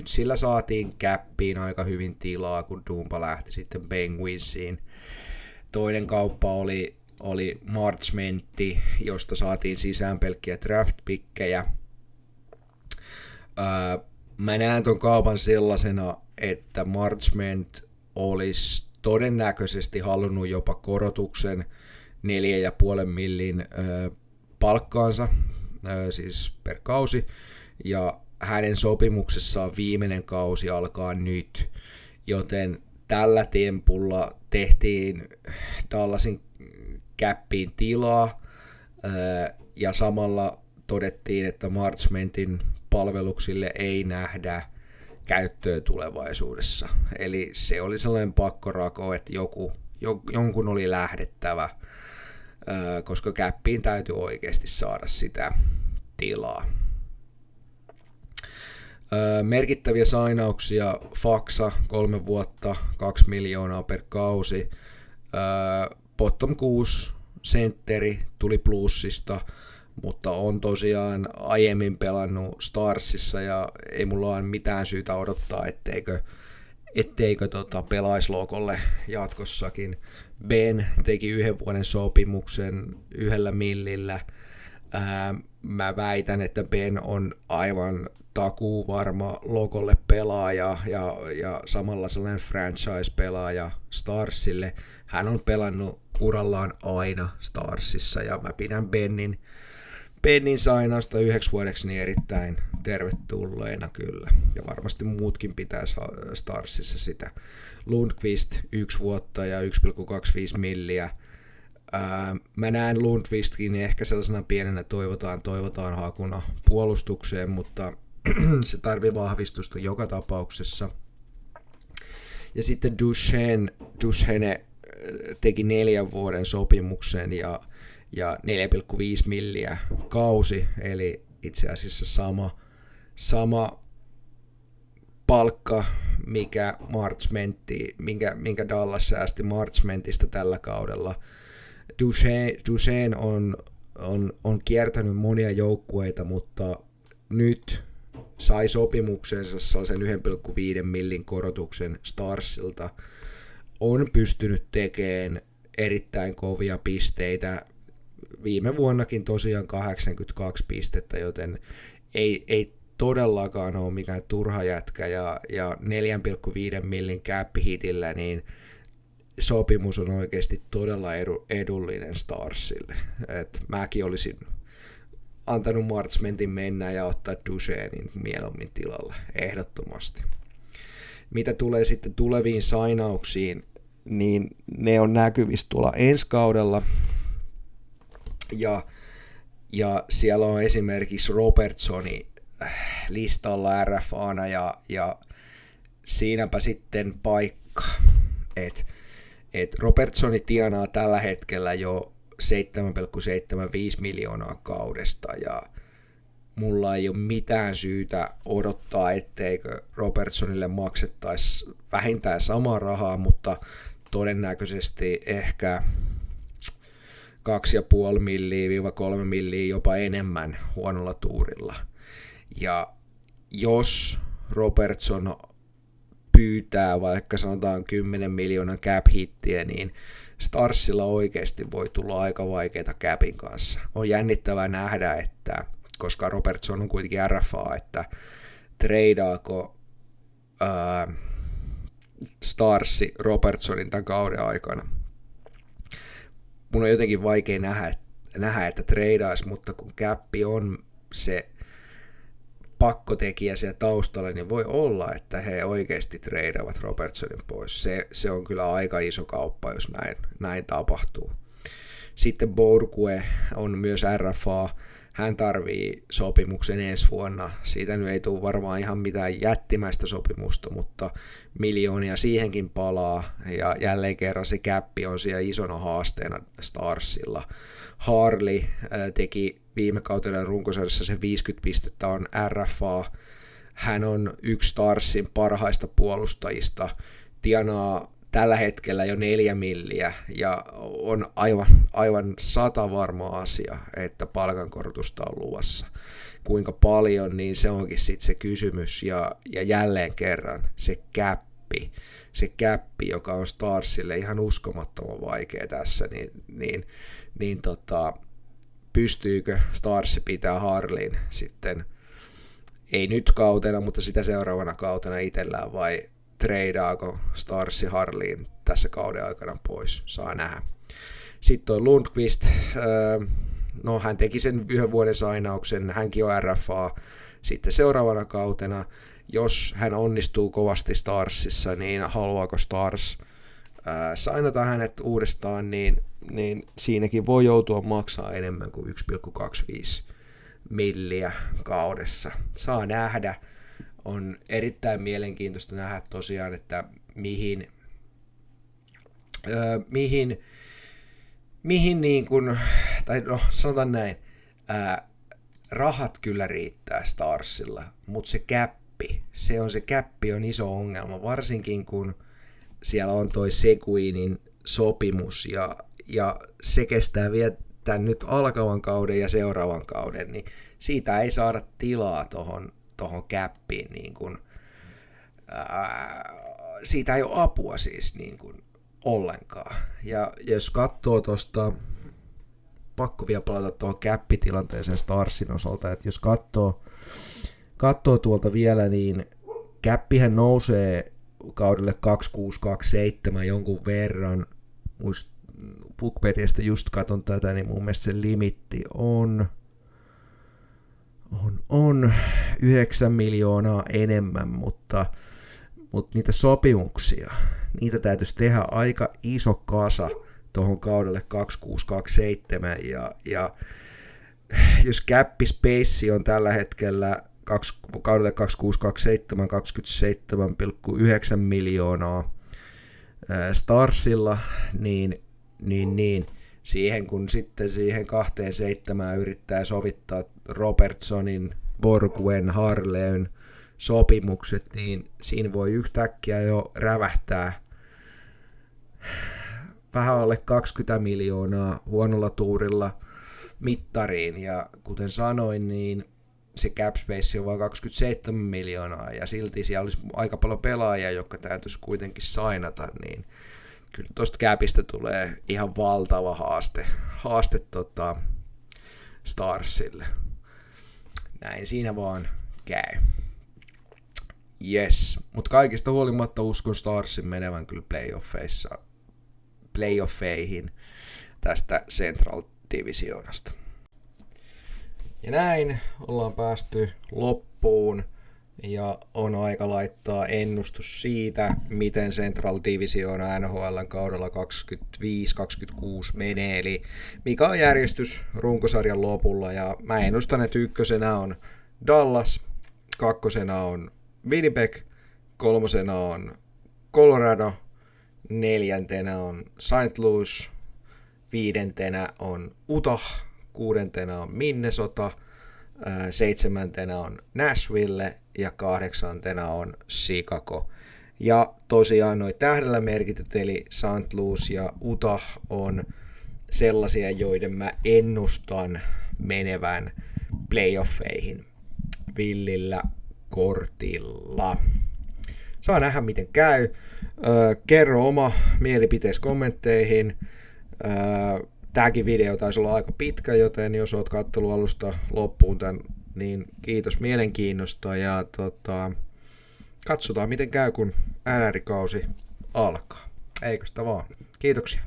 [SPEAKER 1] sillä saatiin cappiin aika hyvin tilaa, kun Dumpa lähti sitten Penguinsiin. Toinen kauppa oli Marchmentti, josta saatiin sisään pelkkiä draft-pikkejä. Mä näen ton kaupan sellaisena, että Marchment olisi todennäköisesti halunnut jopa korotuksen 4,5 millin palkkaansa, siis per kausi, ja hänen sopimuksessaan viimeinen kausi alkaa nyt, joten tällä tempulla tehtiin Dallasin cappiin tilaa, ja samalla todettiin, että Marchmentin palveluksille ei nähdä käyttöä tulevaisuudessa. Eli se oli sellainen pakkorako, että jonkun oli lähdettävä, koska Cappiin täytyy oikeasti saada sitä tilaa. Merkittäviä sainauksia: Faksa 3 vuotta, 2 miljoonaa per kausi. Bottom 6 sentteri tuli Bluesista, mutta on tosiaan aiemmin pelannut Starsissa ja ei mulla ole mitään syytä odottaa, etteikö pelaisi Lokolle jatkossakin. Ben teki 1 vuoden sopimuksen 1 millillä. Mä väitän, että Ben on aivan takuu varma Lokolle pelaaja ja samalla sellainen franchise-pelaaja Starsille. Hän on pelannut urallaan aina Starsissa ja mä pidän Benin sainausta 1 vuodeksi niin erittäin tervetulleena kyllä. Ja varmasti muutkin pitäisi Starsissa sitä. Lundqvist 1 vuotta ja 1,25 milliä. Mä näen Lundqvistkin ehkä sellaisena pienenä toivotaan hakuna puolustukseen, mutta se tarvii vahvistusta joka tapauksessa. Ja sitten Duchene teki 4 vuoden sopimuksen ja 4,5 milliä kausi, eli itse asiassa sama palkka, minkä Dallas säästi Marchmentista tällä kaudella. Duchene on kiertänyt monia joukkueita, mutta nyt sai sopimuksensa sellaisen 1,5 millin korotuksen Starsilta. On pystynyt tekemään erittäin kovia pisteitä. Viime vuonnakin tosiaan 82 pistettä, joten ei todellakaan ole mikään turha jätkä. Ja 4,5 millin cap-hitillä, niin sopimus on oikeasti todella edullinen Starsille. Et mäkin olisin antanut Marchmentin mennä ja ottaa Duchenin mieluummin tilalle, ehdottomasti. Mitä tulee sitten tuleviin sainauksiin, niin ne on näkyvissä tuolla ensi kaudella. Ja siellä on esimerkiksi Robertsoni listalla RFA:na ja siinäpä sitten paikka, että Robertsoni tienaa tällä hetkellä jo 7,75 miljoonaa kaudesta ja mulla ei ole mitään syytä odottaa, etteikö Robertsonille maksettaisi vähintään samaa rahaa, mutta todennäköisesti ehkä 2,5 milliä 3 milliä jopa enemmän huonolla tuurilla. Ja jos Robertson pyytää vaikka sanotaan 10 miljoonan cap-hittiä, niin Starsilla oikeasti voi tulla aika vaikeita capin kanssa. On jännittävää nähdä, että koska Robertson on kuitenkin RFA, että treidaako Starsi Robertsonin tämän kauden aikana. Mun on jotenkin vaikea nähdä että treidaisi, mutta kun cappi on se pakkotekijä siellä taustalla, niin voi olla, että he oikeasti treidaavat Robertsonin pois. Se on kyllä aika iso kauppa, jos näin tapahtuu. Sitten Bourque on myös RFA. Hän tarvii sopimuksen ensi vuonna. Siitä nyt ei tule varmaan ihan mitään jättimäistä sopimusta, mutta miljoonia siihenkin palaa. Ja jälleen kerran se käppi on siellä isona haasteena Starsilla. Harley teki viime kautena runkosarjassa se 50 pistettä, on RFA. Hän on yksi Starsin parhaista puolustajista. Tienaa tällä hetkellä jo 4 milliä ja on aivan 100 varma asia, että palkankorotusta on luvassa. Kuinka paljon, niin se onkin sitten se kysymys ja jälleen kerran se käppi, joka on Starsille ihan uskomattoman vaikea tässä, niin pystyykö Stars pitää Harleyn sitten, ei nyt kautena, mutta sitä seuraavana kautena itsellään vai treidaako Starsi Harleyn tässä kauden aikana pois, saa nähdä. Sitten toi Lundqvist, no hän teki sen 1 vuoden sainauksen, hänkin on RFA. Sitten seuraavana kautena, jos hän onnistuu kovasti Starsissa, niin haluaako Stars sainata hänet uudestaan, niin siinäkin voi joutua maksaa enemmän kuin 1,25 milliä kaudessa. Saa nähdä. On erittäin mielenkiintoista nähdä tosiaan, että mihin niin kuin, tai no sanotaan näin, rahat kyllä riittää Starsilla, mutta se käppi on iso ongelma, varsinkin kun siellä on toi Seguinin sopimus ja se kestää vielä tämän nyt alkavan kauden ja seuraavan kauden, niin siitä ei saada tilaa tohon käppiin, niin kuin, siitä ei ole apua siis niin kuin ollenkaan. Ja jos katsoo tuosta, pakko vielä palata tuohon käppitilanteeseen Starsin osalta, että jos katsoo tuolta vielä, niin käppihän nousee kaudelle 2627 jonkun verran. Bookpediasta just katon tätä, niin mun mielestä se limitti on 9 miljoonaa enemmän, mutta niitä sopimuksia, niitä täytyisi tehdä aika iso kasa tuohon kaudelle 2627, ja jos cap space on tällä hetkellä kaudelle 2627 27,9 miljoonaa Starsilla, niin siihen kun sitten siihen 27 yrittää sovittaa Robertsonin, Borguen, Harleyn sopimukset, niin siinä voi yhtäkkiä jo rävähtää vähän alle 20 miljoonaa huonolla tuurilla mittariin, ja kuten sanoin, niin se cap space on vain 27 miljoonaa, ja silti siellä olisi aika paljon pelaajia, jotka täytyisi kuitenkin sainata, niin kyllä tuosta capista tulee ihan valtava haaste Starsille. Näin siinä vaan käy. Yes, mutta kaikista huolimatta uskon Starsin menevän kyllä playoffeihin tästä Central Divisionasta. Ja näin ollaan päästy loppuun ja on aika laittaa ennustus siitä, miten Central Divisiona NHL:n kaudella 25-26 menee, eli mikä on järjestys runkosarjan lopulla, ja mä ennustan, että ykkösenä on Dallas, kakkosena on Winnipeg, kolmosena on Colorado, neljäntenä on St. Louis, viidentenä on Utah, kuudentena on Minnesota, seitsemäntenä on Nashville ja kahdeksantena on Chicago. Ja tosiaan noi tähdellä merkityt, eli St. Louis ja Utah on sellaisia, joiden mä ennustan menevän playoffeihin villillä kortilla. Saa nähdä miten käy. Kerro oma mielipiteesi kommentteihin. Tämäkin video taisi olla aika pitkä, joten jos olet katsellut alusta loppuun tämän, niin kiitos mielenkiinnosta ja katsotaan miten käy, kun NR-kausi alkaa. Eikö sitä vaan? Kiitoksia.